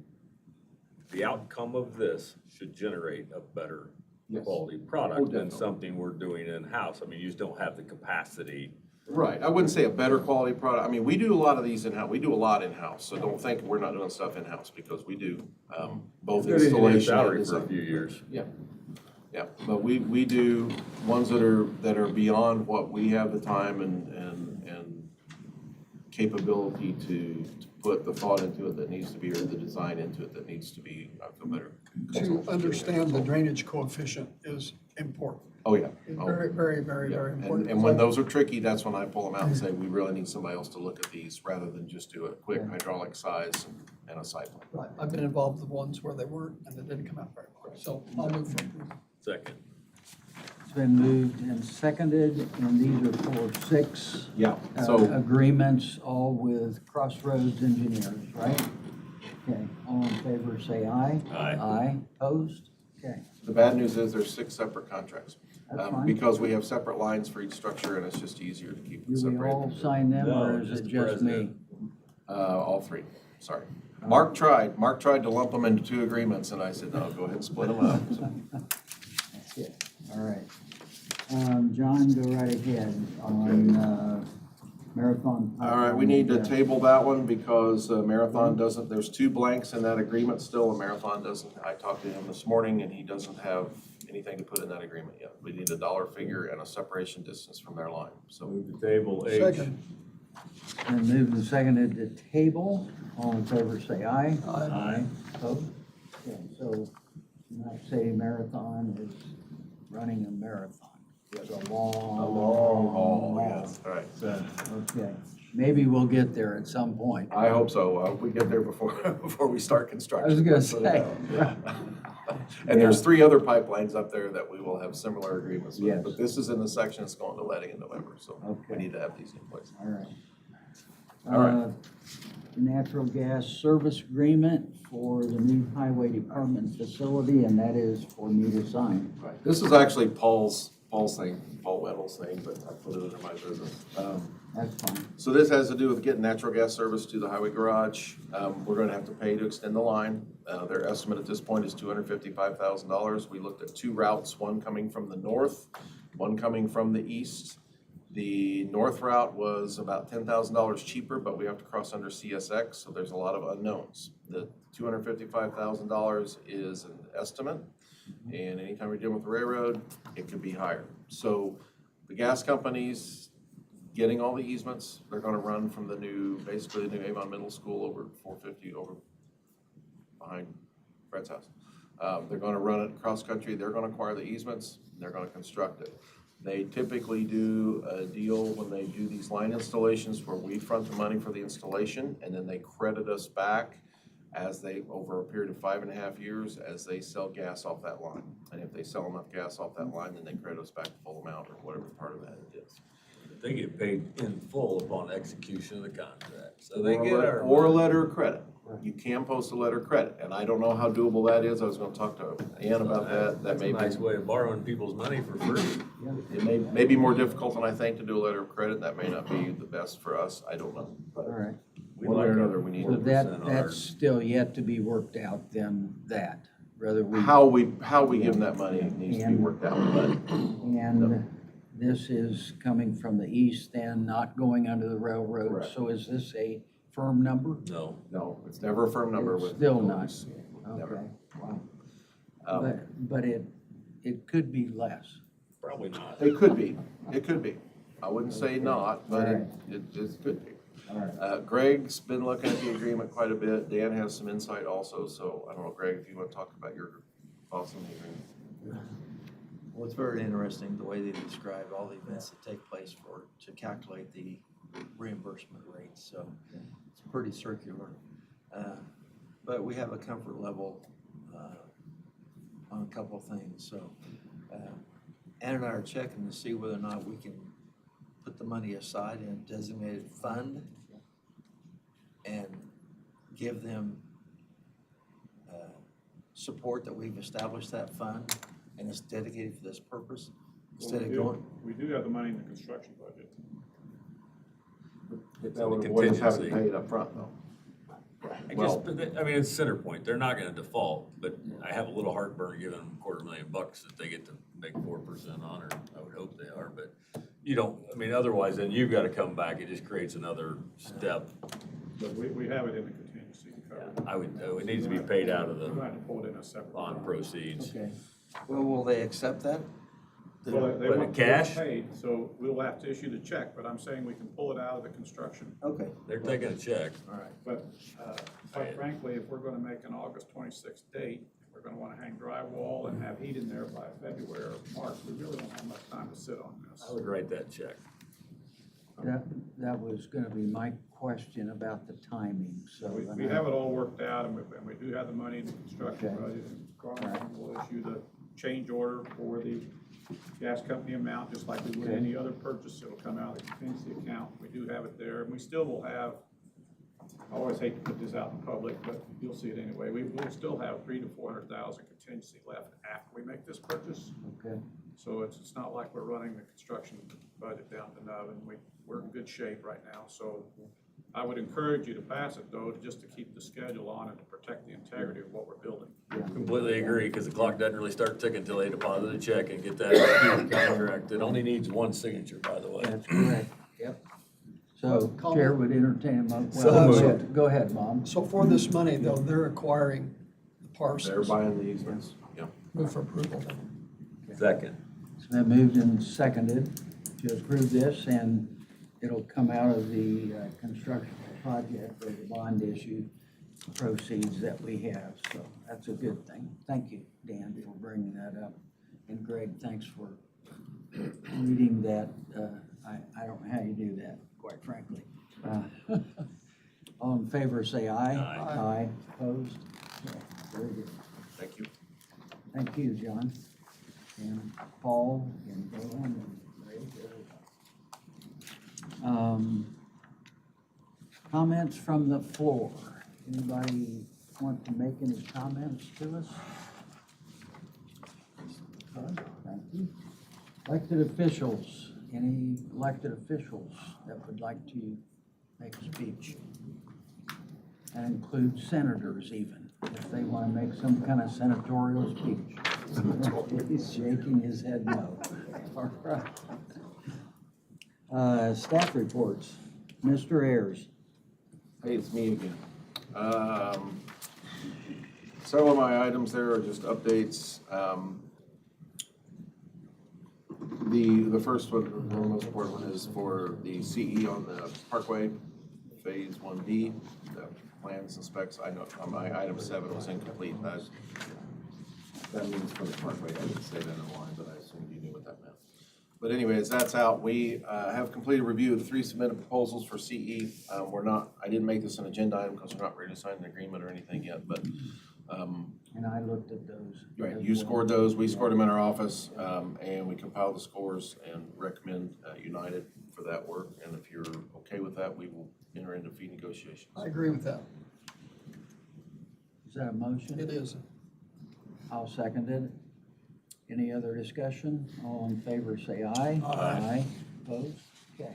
the outcome of this should generate a better Yes. quality Oh, product than definitely. something we're doing in-house. I mean, you just don't have the capacity. Right, I wouldn't say a better quality product, I mean, we do a lot of these in-house, we do a lot in-house, so don't think we're not doing stuff in-house, because we do, both Good engineer installation and salary for a design. few years. Yeah, yeah, but we do ones that are beyond what we have the time and capability to put the thought into it that needs to be, or the design into it that needs to be, I feel better. To understand the drainage coefficient is important. Oh, yeah. It's Oh, very, very, very, yeah. very important. And when those are tricky, that's when I pull them out and say, we really need somebody else to look at these rather than just do a quick hydraulic size and a site plan. Right, I've been involved with ones where they weren't, and they didn't come out very well, so I'll move for approval. Second. It's been moved and seconded, and these are for 6 Yeah, so. agreements, all with Crossroads Engineers, right? Okay, all in favor, say aye. Aye. Aye, opposed? Okay, The bad news is there's 6 separate contracts. That's fine. Because we have separate lines for each structure and it's just easier to keep it do we all separated. sign them, No, or is just it the just me? president. All 3, sorry. Mark tried to lump them into 2 agreements and I said, no, go ahead and split them up. So, That's it, all right. John, go right ahead on Marathon. All right, we need to Pipeline. table that one because Marathon doesn't, there's 2 blanks in that agreement still, and Marathon doesn't, I talked to him this morning, and he doesn't have anything to put in that agreement yet. We need a dollar figure and a separation distance from their line, so. Move the table H. Second. And moved and seconded to table, all in favor, say aye. Aye. Opposed? Okay, so not say Marathon is running a marathon. It's a long haul. Yes, all right. Okay, maybe we'll get there at some point. I hope so. We get there before, before we start construction. I was gonna say. Yeah. And there's 3 other pipelines up there that we will have similar agreements with. Yes. But this is in the section that's going to letting in November, so we Okay. need to have these in place. All right. All right. Natural gas service agreement for the new highway department facility, and that is for me to sign. Right. This is actually Paul's thing, Paul Weddle's thing, but I put it under my business. That's fine. So this has to do with getting natural gas service to the highway garage. We're gonna have to pay to extend the line. Their estimate at this point is $255,000. We looked at 2 routes, one coming from the north, one coming from the east. The north route was about $10,000 cheaper, but we have to cross under CSX, so there's a lot of unknowns. The $255,000 is an estimate, and anytime we're dealing with the railroad, it could be higher. So the gas companies getting all the easements, they're gonna run from basically the new Avon Middle School over 450 over behind Fred's house. They're gonna run it cross-country, they're gonna acquire the easements, and they're gonna construct it. They typically do a deal when they do these line installations where we front the money for the installation, and then they credit us back over a period of 5.5 years, as they sell gas off that line. And if they sell enough gas off that line, then they credit us back the full amount, or whatever part of that it is. They get paid in full upon execution of the contract, so they get our. Or a letter of credit. You can post a letter of credit, and I don't know how doable that is. I was gonna talk to Ann about that. That That's may a be. nice way of borrowing people's money for free. It may be more difficult than I think to do a letter of credit. That may not be the best for us. I don't know. All right. One way or another, we need So to. that's still yet to be worked out, then that. whether we. How we give them that money needs to be worked out, but. And this is coming from the east and not going under the railroad. Correct. So is this a firm number? No. No, it's never a firm number It's with. still not. authorities. Never. Okay, wow. Um, But it could be less. Probably not. It could be, it could be. I wouldn't say not, but Alright. it could be. All right. Greg's been looking at the agreement quite a bit. Dan has some insight also, so I don't know, Greg, if you want to talk about your thoughts on the agreement. Well, it's very interesting, the way they describe all the events that take place to calculate the reimbursement rates, so it's pretty circular. But we have a comfort level on a couple of things, so Ann and I are checking to see whether or not we can put the money aside in a designated fund and give them support that we've established that fund and it's dedicated for this purpose, instead of going. We do have the money in the construction budget. That would avoid us having to pay it up front, though. I mean, it's center point. They're not gonna default, but I have a little heartburn giving them $250,000 that they get to make 4% on, or I would hope they are, but you don't, I mean, otherwise then you've gotta come back. It just creates another step. But we have it in the contingency to cover it. It needs to be paid out of the We're going to pull it in a separate. bond proceeds. Okay. Well, will they accept that? Well, they But want cash? paid, so we'll have to issue the check, but I'm saying we can pull it out of the construction. Okay. They're taking a check. All right. But quite frankly, if we're gonna make an August 26th date, we're gonna wanna hang drywall and have heat in there by February or March, we really don't have much time to sit on this. I would write that check. That was gonna be my question about the timing, so. We have it all worked out, and we do have the money in the construction Okay. budget, and Carl will issue the change order for the gas company amount, just like we would any other purchase. It'll come out of the contingency account. We do have it there, and we still will have, I always hate to put this out in public, but you'll see it anyway. We will still have $300,000 to $400,000 contingency left after we make this purchase. Okay. So it's not like we're running the construction budget down to nothing. We're in good shape right now, so I would encourage you to pass it, though, just to keep the schedule on and to protect the integrity of what we're building. Completely agree, because the clock doesn't really start ticking until they deposit a check and get that contract. It only needs one signature, by the way. That's correct, yep. So Chair would entertain a motion. So Go ahead, Mom. So for this money, though, they're acquiring the parcels. They're buying the easements, yeah. Move for approval then. Second. It's been moved and seconded to approve this, and it'll come out of the construction project or the bond issue proceeds that we have. So that's a good thing. Thank you, Dan, for bringing that up. And Greg, thanks for reading that. I don't know how you do that, quite frankly. All in favor, say aye. Aye. Aye. Opposed? Okay, very good. Thank you. Thank you, John. And Paul and Dan and Ray. Comments from the floor. Anybody want to make any comments to us? Okay, thank you. Elected officials, any elected officials that would like to make a speech? That includes senators even, if they want to make some kind of senatorial speech. He's shaking his head no. All right. Staff reports. Mr. Ayers. Hey, it's me again. Several of my items there are just updates. The first one, the most important one, is for the CE on the Parkway, Phase 1B. The plans and specs, I know on my item 7 was incomplete. That means for the Parkway. I didn't say that in the line, but I assumed you knew what that meant. But anyways, that's out. We have completed review of the 3 submitted proposals for CE. I didn't make this an agenda item because we're not ready to sign an agreement or anything yet, but. And I looked at those. Right, you scored those, we scored them in our office, and we compiled the scores and recommend United for that work. And if you're okay with that, we will enter into fee negotiations. I agree with that. Is that a motion? It is. I'll second it. Any other discussion? All in favor, say aye. Aye. Opposed? Okay.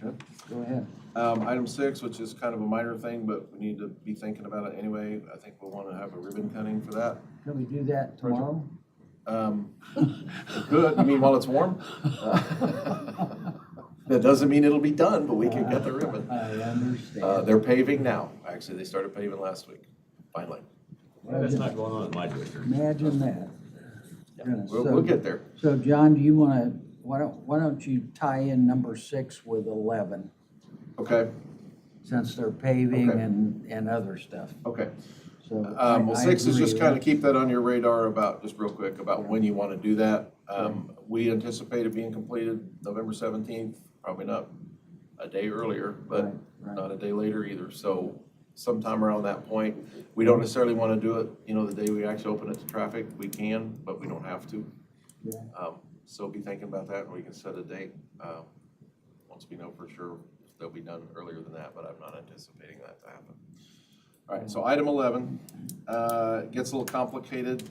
Go ahead. Item 6, which is kind of a minor thing, but we need to be thinking about it anyway. I think we'll want to have a ribbon cutting for that. Can we do that tomorrow? We could, you mean while it's warm? That doesn't mean it'll be done, but we can cut the ribbon. I understand. They're paving now. Actually, they started paving last week, finally. That's not going on in my district. Imagine that. Goodness. We'll get there. So John, do you want to, why don't you tie in number 6 with 11? Okay. Since they're paving Okay. and other stuff. Okay. So. Well, I 6 is agree just with kind of keep that on your radar about, just real quick, about when you want to do that. We anticipate it being completed November 17th, probably not a day earlier, but not a day later either. So sometime around that point, we don't necessarily want to do it, the day we actually open it to traffic. We can, but we don't have to. Yeah. So be thinking about that, and we can set a date once we know for sure if they'll be done earlier than that, but I'm not anticipating that to happen. All right, so item 11 gets a little complicated.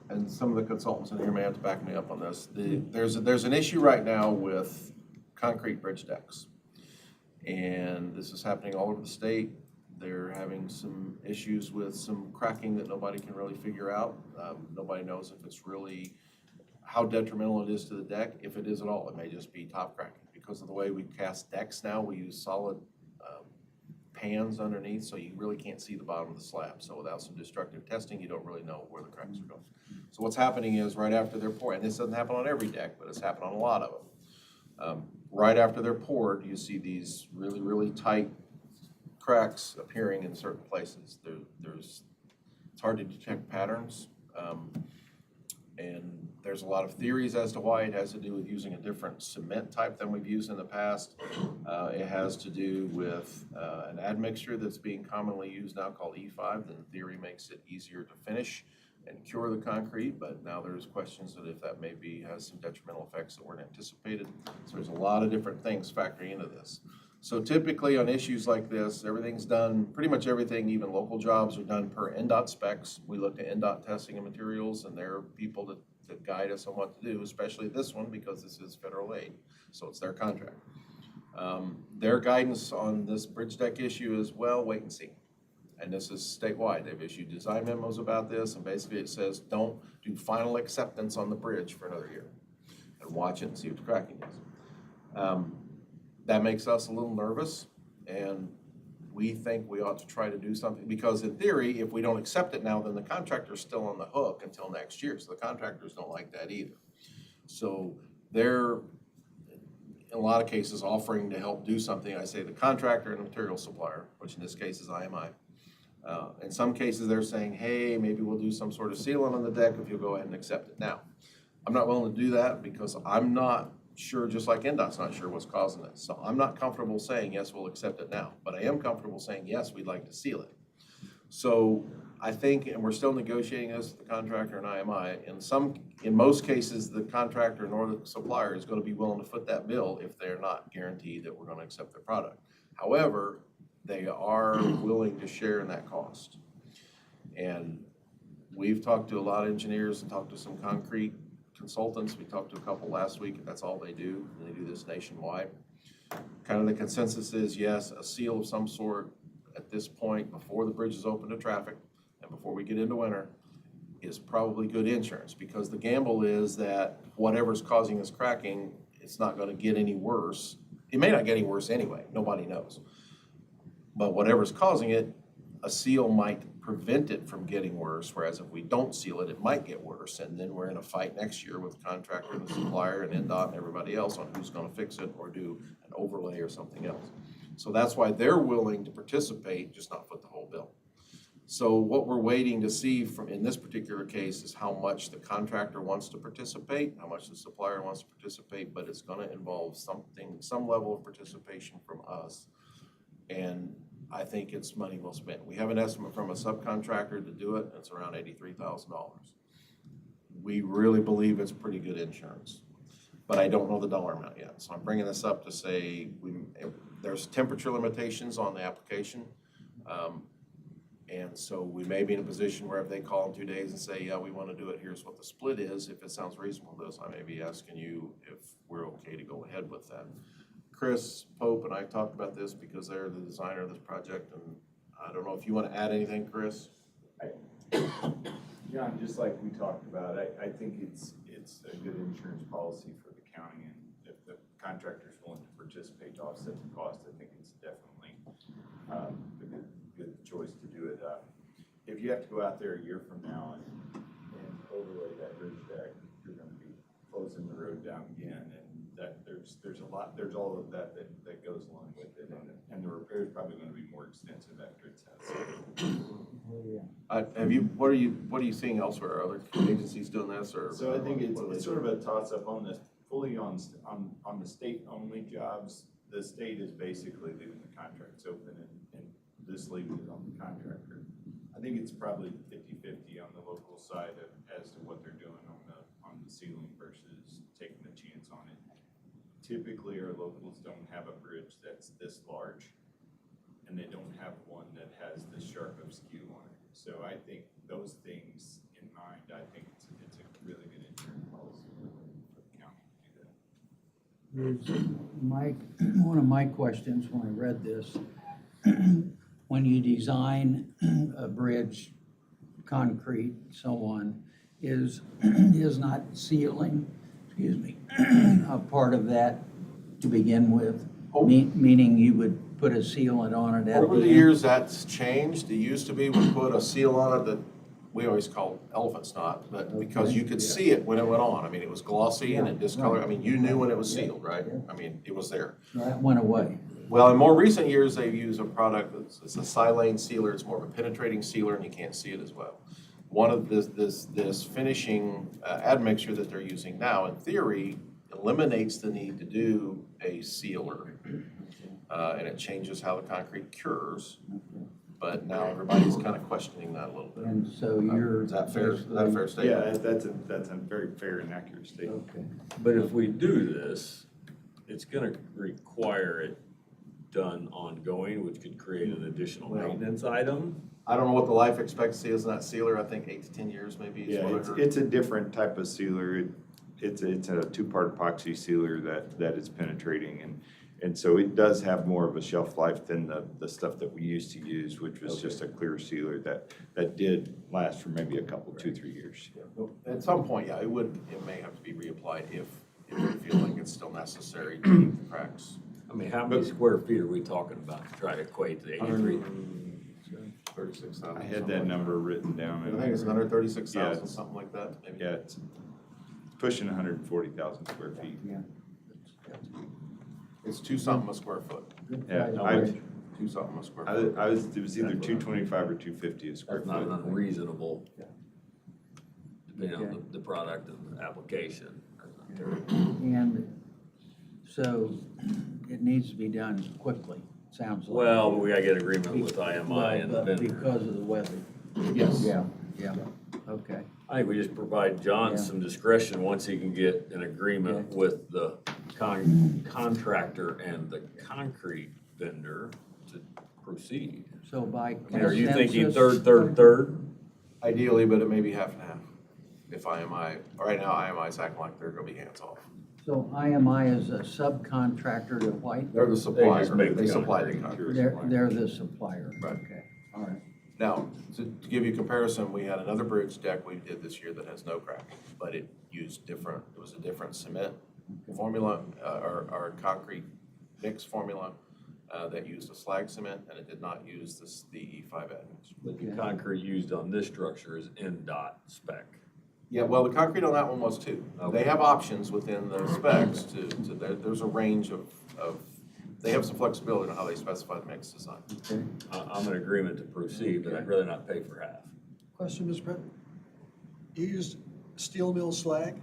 And some of the consultants in here may have to back me up on this. There's an issue right now with concrete bridge decks. And this is happening all over the state. They're having some issues with some cracking that nobody can really figure out. Nobody knows if it's really, how detrimental it is to the deck. If it is at all, it may just be top cracking. Because of the way we cast decks now, we use solid pans underneath, so you really can't see the bottom of the slab. So without some destructive testing, you don't really know where the cracks are going. So what's happening is right after they're poured, and this doesn't happen on every deck, but it's happened on a lot of them. Right after they're poured, you see these really, really tight cracks appearing in certain places. It's hard to detect patterns. And there's a lot of theories as to why. It has to do with using a different cement type than we've used in the past. It has to do with an admixture that's being commonly used now called E5 that in theory makes it easier to finish and cure the concrete, but now there's questions that if that maybe has some detrimental effects that weren't anticipated. So there's a lot of different things factoring into this. So typically on issues like this, everything's done, pretty much everything, even local jobs, are done per NDOT specs. We look at NDOT testing and materials, and there are people that guide us on what to do, especially this one because this is federal aid, so it's their contract. Their guidance on this bridge deck issue is, well, wait and see. And this is statewide. They've issued design memos about this, and basically it says don't do final acceptance on the bridge for another year and watch it and see what the cracking is. That makes us a little nervous, and we think we ought to try to do something, because in theory, if we don't accept it now, then the contractor's still on the hook until next year, so the contractors don't like that either. So they're, in a lot of cases, offering to help do something. I say the contractor and the material supplier, which in this case is IMI. In some cases, they're saying, hey, maybe we'll do some sort of sealant on the deck if you'll go ahead and accept it now. I'm not willing to do that because I'm not sure, just like NDOT's not sure what's causing this. So I'm not comfortable saying, yes, we'll accept it now. But I am comfortable saying, yes, we'd like to seal it. So I think, and we're still negotiating this with the contractor and IMI, in most cases, the contractor nor the supplier is going to be willing to foot that bill if they're not guaranteed that we're going to accept their product. However, they are willing to share in that cost. And we've talked to a lot of engineers and talked to some concrete consultants. We talked to a couple last week, and that's all they do. They do this nationwide. Kind of the consensus is, yes, a seal of some sort at this point before the bridge is open to traffic and before we get into winter is probably good insurance, because the gamble is that whatever's causing this cracking, it's not going to get any worse. It may not get any worse anyway. Nobody knows. But whatever's causing it, a seal might prevent it from getting worse, whereas if we don't seal it, it might get worse, and then we're in a fight next year with the contractor and the supplier and NDOT and everybody else on who's going to fix it or do an overlay or something else. So that's why they're willing to participate, just not foot the whole bill. So what we're waiting to see from, in this particular case, is how much the contractor wants to participate, how much the supplier wants to participate, but it's going to involve some level of participation from us. And I think it's money well spent. We have an estimate from a subcontractor to do it. It's around $83,000. We really believe it's pretty good insurance, but I don't know the dollar amount yet. So I'm bringing this up to say there's temperature limitations on the application. And And so we may be in a position where if they call in 2 days and say, yeah, we want to do it, here's what the split is, if it sounds reasonable to us, I may be asking you if we're okay to go ahead with that. Chris Pope and I talked about this because they're the designer of this project, and I don't know if you want to add anything, Chris? John, just like we talked about, I think it's a good insurance policy for the county, and if the contractor's willing to participate to offset the cost, I think it's definitely a good choice to do it. If you have to go out there a year from now and overlay that bridge deck, you're gonna be closing the road down again, and that there's all of that goes along with it, and the repair is probably gonna be more extensive after it's What are you seeing elsewhere? Are other agencies doing this, or? So I think it's sort of a toss-up on this, fully on the state-only jobs. The state is basically leaving the contracts open, and this leaves it on the contractor. I think it's probably 50-50 on the local side as to what they're doing on the ceiling versus taking a chance on it. Typically, our locals don't have a bridge that's this large, and they don't have one that has this sharp of skew on it. So I think those things in mind, I think it's a really good insurance policy for the county to do that. One of my questions when I read this, when you design a bridge, concrete, so on, is not sealing, a part of that to begin with? Meaning you would put a sealant on it at Over the end? years, that's changed. It used to be we put a seal on it that we always call elephant snot, but because you could see it when it went on. I mean, it was glossy and it discolored. I mean, you knew when it was sealed, right? I mean, it was there. That went away. Well, in more recent years, they've used a product it's a silane sealer. It's more of a penetrating sealer, and you can't see it as well. One of this finishing admixture that they're using now, in theory, eliminates the need to do a sealer, and it changes how the concrete cures. But now everybody's kind of questioning that a little bit. And so you're. Is that fair? Is that a fair statement? Yeah, that's a very fair and accurate statement. Okay. But if we do this, it's gonna require it done ongoing, which could create an additional maintenance item. I don't know what the life expectancy is in that sealer. I think 8 to 10 years maybe is what I heard. It's a different type of sealer. It's a two-part epoxy sealer that is penetrating, and so it does have more of a shelf life than the stuff that we used to use, which was just a clear sealer that did last for maybe a couple, 2-3 years. At some point, yeah, it may have to be reapplied if you feel like it's still necessary to keep the cracks. I mean, how many square feet are we talking about to try to equate to 83? 36,000. I had that number written down. I think it's 136,000, something like that. Maybe. Yeah, it's pushing 140,000 square feet. Yeah. It's 2 something a square foot. Yeah, 2 something a square it foot. was either 225 or 250 a square That's foot. not unreasonable, depending on the product and the application. And so it needs to be done quickly, sounds like. Well, but we gotta get agreement with IMI and the But vendor. because of the weather. Yes. Yeah, okay. I think we just provide John some discretion once he can get an agreement with the contractor and the concrete vendor to proceed. So by I mean, are you thinking consensus- third? Ideally, but it may be half and half. If IMI, right now IMI's acting like they're gonna be hands off. So IMI is a subcontractor to White? They're the supplier. just make the They supply the concrete. concrete. They're the supplier. Right. Okay, all right. Now, to give you a comparison, we had another bridge deck we did this year that has no cracking, but it used it was a different cement formula, or concrete mix formula, that used a slag cement, and it did not use the E5 admixture. But the concrete used on this structure is NDOT spec. Yeah, well, the concrete on that one was too. Okay. They have options within the specs there's a range of, they have some flexibility on how they specify the mix design. Okay. I'm in agreement to proceed, but I'd rather not pay for half. Question, Mr. President. You used steel mill slag?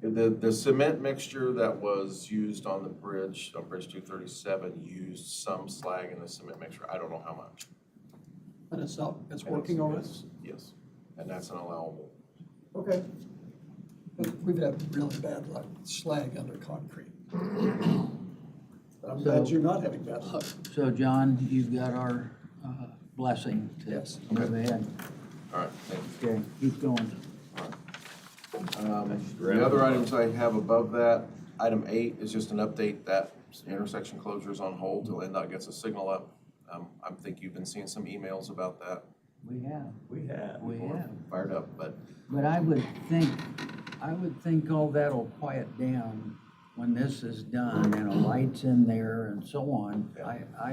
The cement mixture that was used on the bridge, on Bridge 237, used some slag in the cement mixture. I don't know how much. And it's working already? Yes, and that's an allowable. Okay. But we've had really bad luck with slag under concrete. But I'm glad you're not having bad luck. So John, you've got our blessing to Yes. move ahead. All right, thank you. Okay, keep going. The other items I have above that, item 8 is just an update that intersection closure is on hold till NDOT gets a signal up. I think you've been seeing some emails about that. We have. We have. We People are have. Fired up, but But I would think all that'll quiet down when this is done and a light's in there and so on.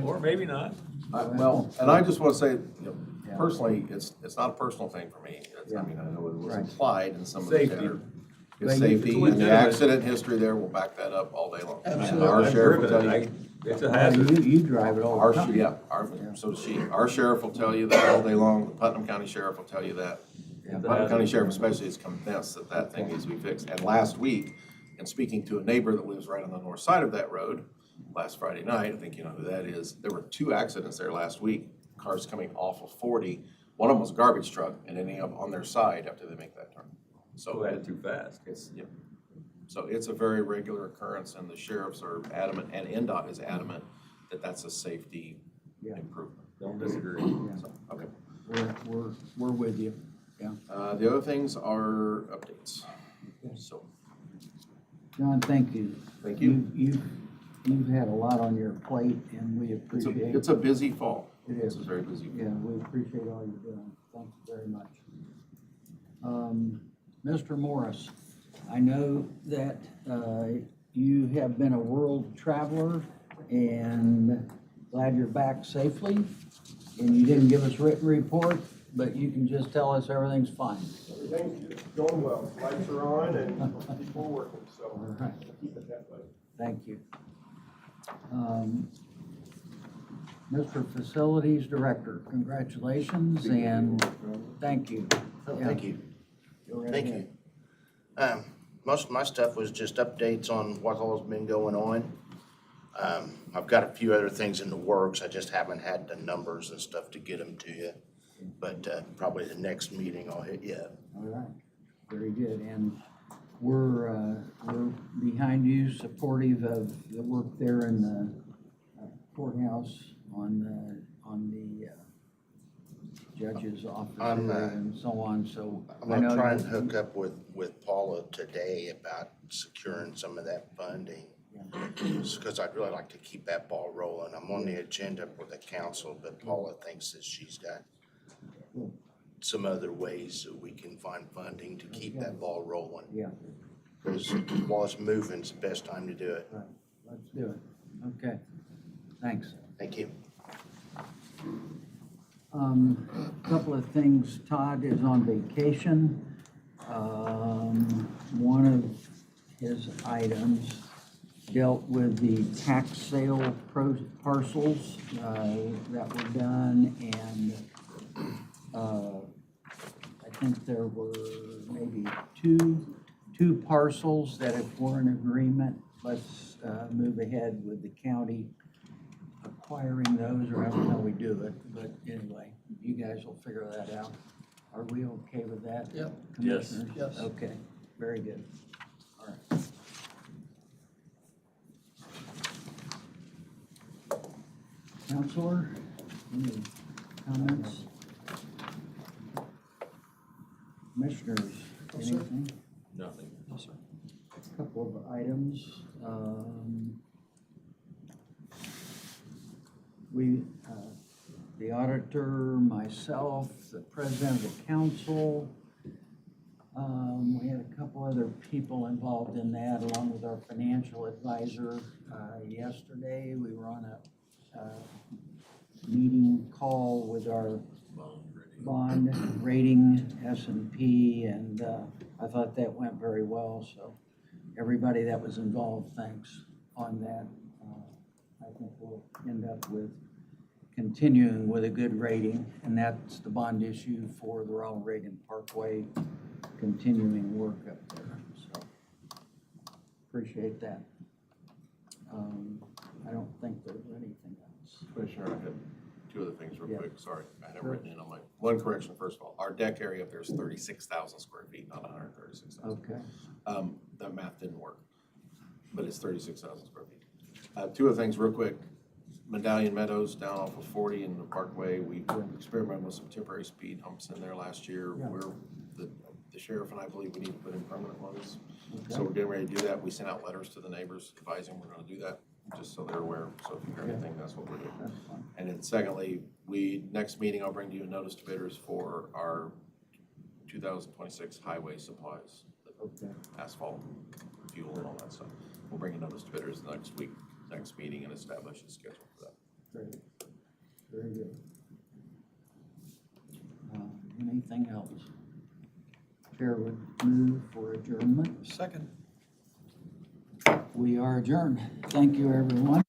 Or maybe not. well, and I just want to say, you know, Yeah. personally, it's not a personal thing for me. I mean, I know it was Right. implied in some of the Safety. chatter. But It's you- safety, It's and the legitimate. accident history there will back that up all day long. Absolutely. Our I've sheriff will driven tell it. you. It's a hazard. You drive it all Our, the time. so does she. Our sheriff will tell you that all day long. The Putnam County Sheriff will tell you that. Yeah. Putnam County Sheriff especially is convinced that that thing needs to be fixed. And last week, in speaking to a neighbor that lives right on the north side of that road, last Friday night, I think you know who that is, there were 2 accidents there last week. Cars coming off of 40. One of them was a garbage truck and ending up on their side after they make that turn. So Go ahead too fast. So it's a very regular occurrence, and the sheriffs are adamant, and NDOT is adamant that that's a safety improvement. Don't disagree. So, okay. We're with you. Yeah. The other things are updates. So, John, thank you. Thank you. You've had a lot on your plate and we appreciate. it's a busy fall. It is. It's a very busy fall. Yeah, we appreciate all you're doing. Thank you very much. Mr. Morris, I know that you have been a world traveler and glad you're back safely. And you didn't give us written report, but you can just tell us everything's fine. Everything's going well. Lights are on and people are working, so All right. keep it that way. Thank you. Mr. Facilities Director, congratulations and thank you. Thank you. Go right Thank ahead. you. Most of my stuff was just updates on what all's been going on. I've got a few other things in the works. I just haven't had the numbers and stuff to get them to you. But probably the next meeting I'll hit you up. All right, very good. And we're behind you, supportive of the work there in the courthouse on the judge's office and so on, so. I'm I know gonna try and that- hook up with Paula today about securing some of that funding. Because I'd really like to keep that ball rolling. I'm on the agenda for the council, but Paula thinks that she's got some other ways that we can find funding to keep that ball rolling. Yeah. Because while it's moving, it's the best time to do it. Right, let's do it. Okay, thanks. Thank you. Couple of things. Todd is on vacation. One of his items dealt with the tax sale parcels that were done, and I think there were maybe two parcels that if we're in agreement, let's move ahead with the county acquiring those, or however we do it, but anyway, you guys will figure that out. Are we okay with that? Yep. Yes. Commissioners? Yes. Okay, very good. All right. Counselor, any comments? Commissioners, anything? Nothing. No, sir. Couple of items. The auditor, myself, the president of the council, we had a couple other people involved in that, along with our financial advisor. Yesterday, we were on a meeting call with our bond rating, S&P, and I thought that went very well, so everybody that was involved, thanks on that. I think we'll end up with continuing with a good rating, and that's the bond issue for the Ronald Reagan Parkway continuing work up there, so appreciate that. I don't think there's anything else. Commissioner, I had 2 other things real quick, sorry. I had it Sure. written in on my, one correction, first of all. Our deck area up there is 36,000 square feet, not 136,000. Okay. That math didn't work, but it's 36,000 square feet. 2 other things real quick. Medallion Meadows down off of 40 in the Parkway. We experimented with some temporary speed humps in there last year. Yeah. The sheriff and I believe we need to put in permanent ones. So we're getting ready to do that. We sent out letters to the neighbors advising we're gonna do that, just so they're aware. So if you hear anything, that's what we're doing. And then secondly, next meeting, I'll bring to you a notice to bidders for our 2026 highway supplies. Asphalt, fuel, and all that stuff. We'll bring a notice to bidders next meeting and establish a schedule for that. Great. Very good. Anything else? Chair would move for adjournment. Second. We are adjourned. Thank you, everyone.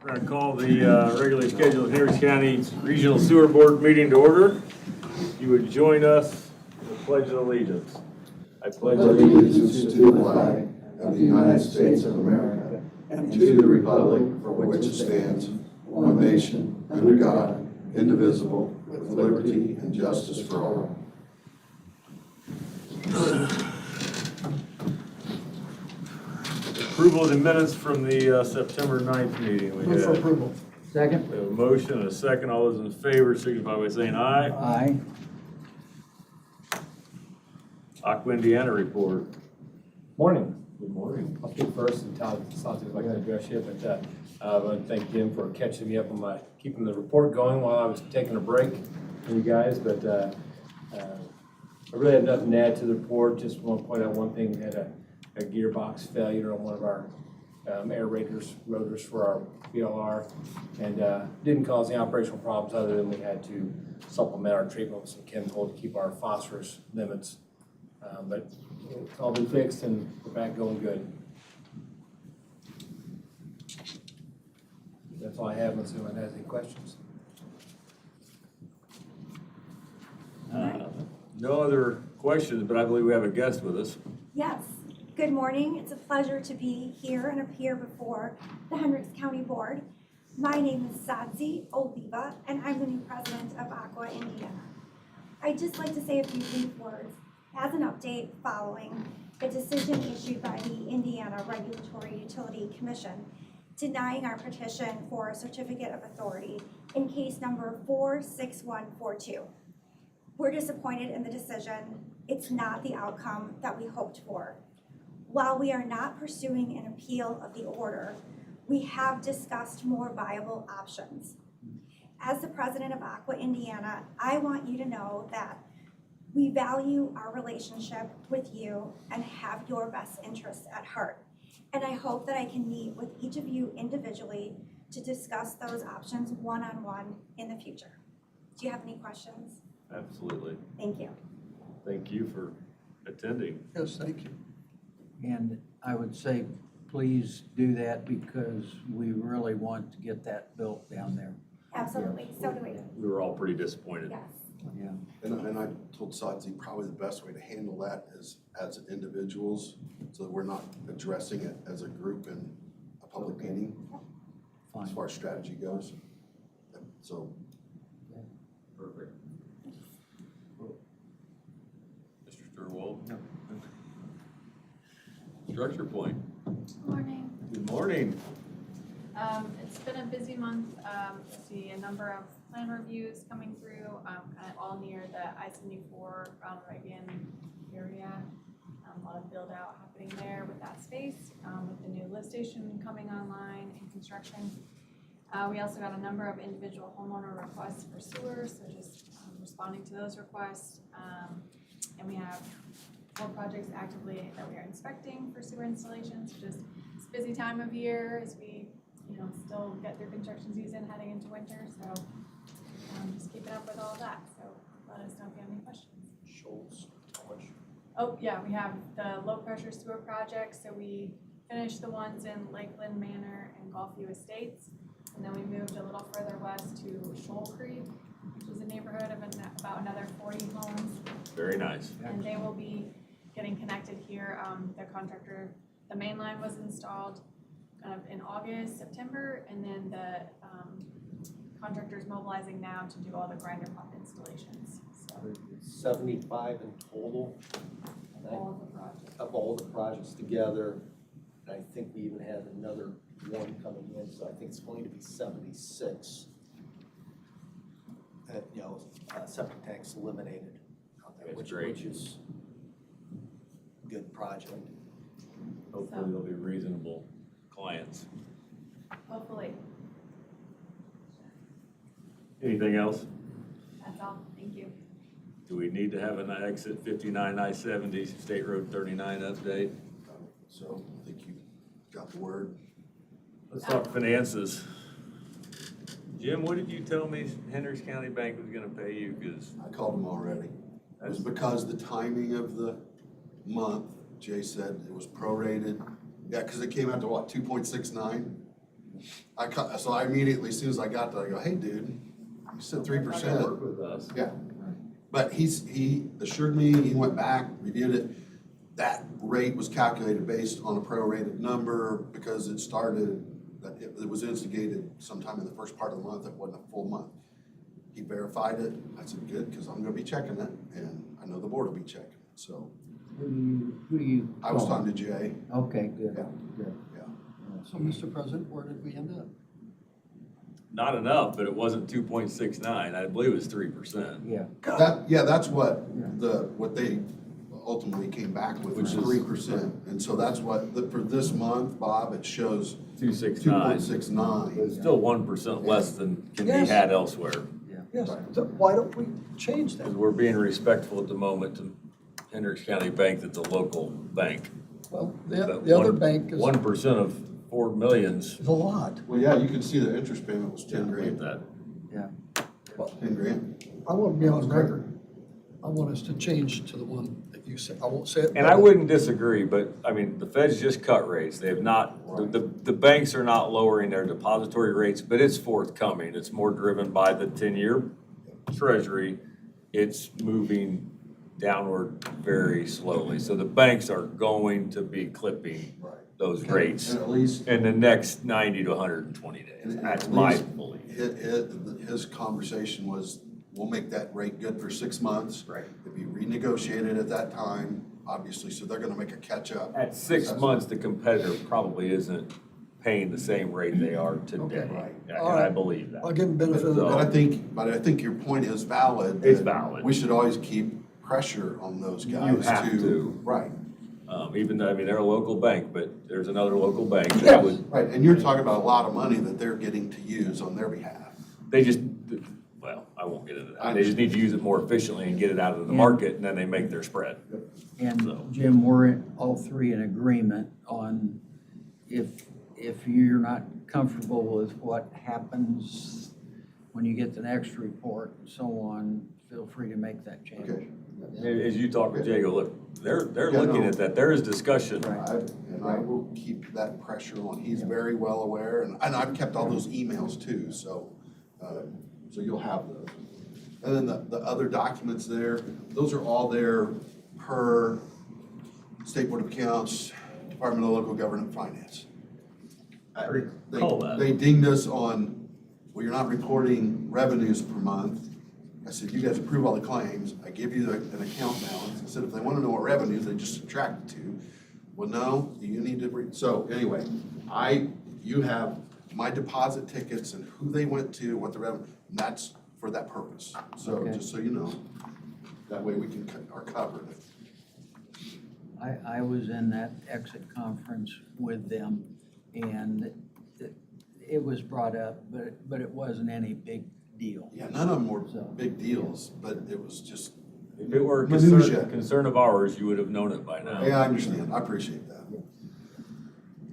We're going to call the regularly scheduled Hendricks County Regional Sewer Board meeting to order. If you would join us in the Pledge of Allegiance. I pledge allegiance to the flag of the United States of America and to the republic for which it stands, one nation, under God, indivisible, with liberty and justice for all. Approval of the minutes from the September 9th meeting we Move for had. approval. Second. We have a motion and a second. All those in favor signify by saying aye. Aye. Aqua Indiana report. Morning. Good morning. I'll speak first and Todd Santos like to address you, but I want to thank Jim for catching me up on keeping the report going while I was taking a break from you guys, but I really have nothing to add to the report. Just want to point out one thing. We had a gearbox failure on one of our aerators, rotors for our BLR, and didn't cause any operational problems other than we had to supplement our treatment with some chemical to keep our phosphorus limits. But it's all been fixed and we're back going good. That's all I have, unless anyone has any questions. No other questions, but I believe we have a guest with us. Yes. Good morning. It's a pleasure to be here and appear before the Hendricks County Board. My name is Sadzi Oliva, and I'm the new president of Aqua Indiana. I'd just like to say a few brief words as an update following a decision issued by the Indiana Regulatory Utility Commission denying our petition for a certificate of authority in case number 46142. We're disappointed in the decision. It's not the outcome that we hoped for. While we are not pursuing an appeal of the order, we have discussed more viable options. As the president of Aqua Indiana, I want you to know that we value our relationship with you and have your best interests at heart. And I hope that I can meet with each of you individually to discuss those options one-on-one in the future. Do you have any questions? Absolutely. Thank you. Thank you for attending. Yes, thank you. And I would say, please do that because we really want to get that built down there. Absolutely, so do we. We were all pretty disappointed. Yes. Yeah. And I told Sadzi probably the best way to handle that is as individuals, so that we're not addressing it as a group in a public meeting. Fine. As far as strategy goes. So. Perfect. Mr. Sturwald? No. Structure point. Morning. Good morning. It's been a busy month. I see a number of plan reviews coming through, kind of all near the I-74 Ronald Reagan area. A lot of build out happening there with that space, with the new lift station coming online and construction. We also got a number of individual homeowner requests for sewers, so just responding to those requests. And we have 4 projects actively that we are inspecting for sewer installations. Just it's a busy time of year as we, still get through construction season heading into winter. So just keeping up with all of that. So let us know if you have any questions. Schultz, how much? Oh yeah, we have the low pressure sewer projects. So we finished the ones in Lakeland Manor and Gulfview Estates, and then we moved a little further west to Shoal Creek, which is a neighborhood of about another 40 homes. Very nice. And they will be getting connected here. The contractor, the main line was installed kind of in August, September, and then the contractor's mobilizing now to do all the grinder pump installations. So 75 in total. all of the projects. Of all the projects together, and I think we even had another one coming in, so I think it's going to be 76. Septic tanks eliminated, That's great. which is a good project. Hopefully they'll be reasonable clients. Hopefully. Anything else? That's all. Thank you. Do we need to have an exit 59 I-70 State Road 39 update? So I think you got the word. Let's talk finances. Jim, what did you tell me Hendricks County Bank was gonna pay you? Because I called them already. It was because the timing of the month, Jay said it was prorated. Yeah, because it came out to what, 2.69? So I immediately, as soon as I got there, I go, hey, dude, you said 3%. Work with us. Yeah. But he assured me, he went back, reviewed it. That rate was calculated based on a prorated number because it started, that it was instigated sometime in the first part of the month. It wasn't a full month. He verified it. I said, good, because I'm gonna be checking it, and I know the board will be checking. So Who do you? I was call? talking to Jay. Okay, good, Yeah. good. Yeah. So, Mr. President, where did we end up? Not enough, but it wasn't 2.69. I believe it was 3%. Yeah. That's what they ultimately came back with, was Which is- 3%. And so that's what, for this month, Bob, it shows 269. 2.69. It's still 1% less than can be Yes. had elsewhere. Yes, so why don't we change that? Because we're being respectful at the moment to Hendricks County Bank, that's a local bank. Well, the other bank is 1% of 4 millions. a lot. Well, yeah, you can see the interest payment was 10 grand. That. Yeah. 10 grand. I want to be on record. I want us to change to the one that you said. I won't say it. And I wouldn't disagree, but I mean, the Fed's just cut rates. They have not, the banks are not lowering their depository rates, but it's forthcoming. It's more driven by the 10-year treasury. It's moving downward very slowly. So the banks are going to be clipping those rates And at least, in the next 90 to 120 days. and That's at my least belief. his conversation was, we'll make that rate good for 6 months. Right. It'd be renegotiated at that time, obviously, so they're gonna make a catch up. At 6 months, the competitor probably isn't paying the same rate they are today. Right. And All I right. believe that. I'll give them benefit of the But doubt. I think your point is valid. It's that valid. We should always keep pressure on those You guys have to. Right, Even though, I mean, they're a local bank, but there's another local bank that Yes. would, right, and you're talking about a lot of money that they're getting to use on their behalf. they just, well, I won't get into that. They just need to use it more efficiently and get it out of the market, and then they make their spread. And So. Jim, we're all three in agreement on if you're not comfortable with what happens when you get the next report and so on, feel free to make that change. Okay. As you talk with Jago, look, they're Yeah, looking no. at that. There is discussion. And I will keep that pressure on. He's very well aware, and I've kept all those emails too, so you'll have those. And then the other documents there, those are all there per State Board of Accounts, Department of Local Government Finance. Recall that. They dinged us on, well, you're not reporting revenues per month. I said, you guys approve all the claims, I give you an account balance. I said, if they want to know what revenues, they just subtract the two. Well, no, you need to, so anyway, you have my deposit tickets and who they went to, what the revenue, and that's for that purpose. So, Okay. just so you know, that way we are covered. I was in that exit conference with them, and it was brought up, but it wasn't any big deal. Yeah, none of them were So. big deals, but it was just, If it were a Minutia. concern of ours, you would have known it by now. yeah, I understand, I appreciate that.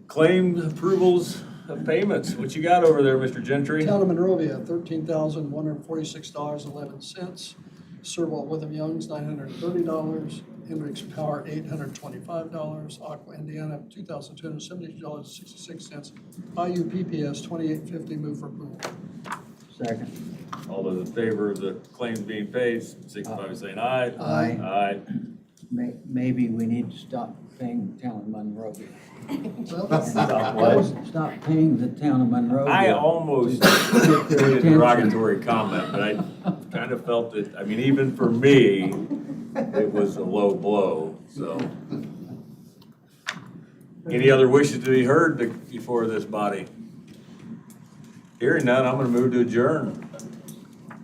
Claim approvals of payments. What you got over there, Mr. Gentry? Town of Monrovia, $13,146.11. Serval Witham Young's, $930. Hendricks Power, $825. Aqua Indiana, $2,270.66. IUPPS, $28.50. Move for approval. Second. All those in favor of the claims being paid, signify by saying aye. Aye. Aye. Maybe we need to stop paying the town of Monrovia. Well, Stop what? Stop paying the town of Monrovia. I almost made a derogatory comment, but I kind of felt that, I mean, even for me, it was a low blow, so. Any other wishes to be heard before this body? Hearing none, I'm gonna move to adjourn.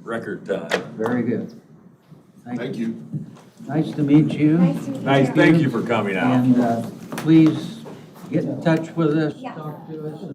Record time. Very good. Thank you. Nice to meet you. Nice to meet you. Nice, thank you for coming out. And please get in touch with us, Yeah. talk to us.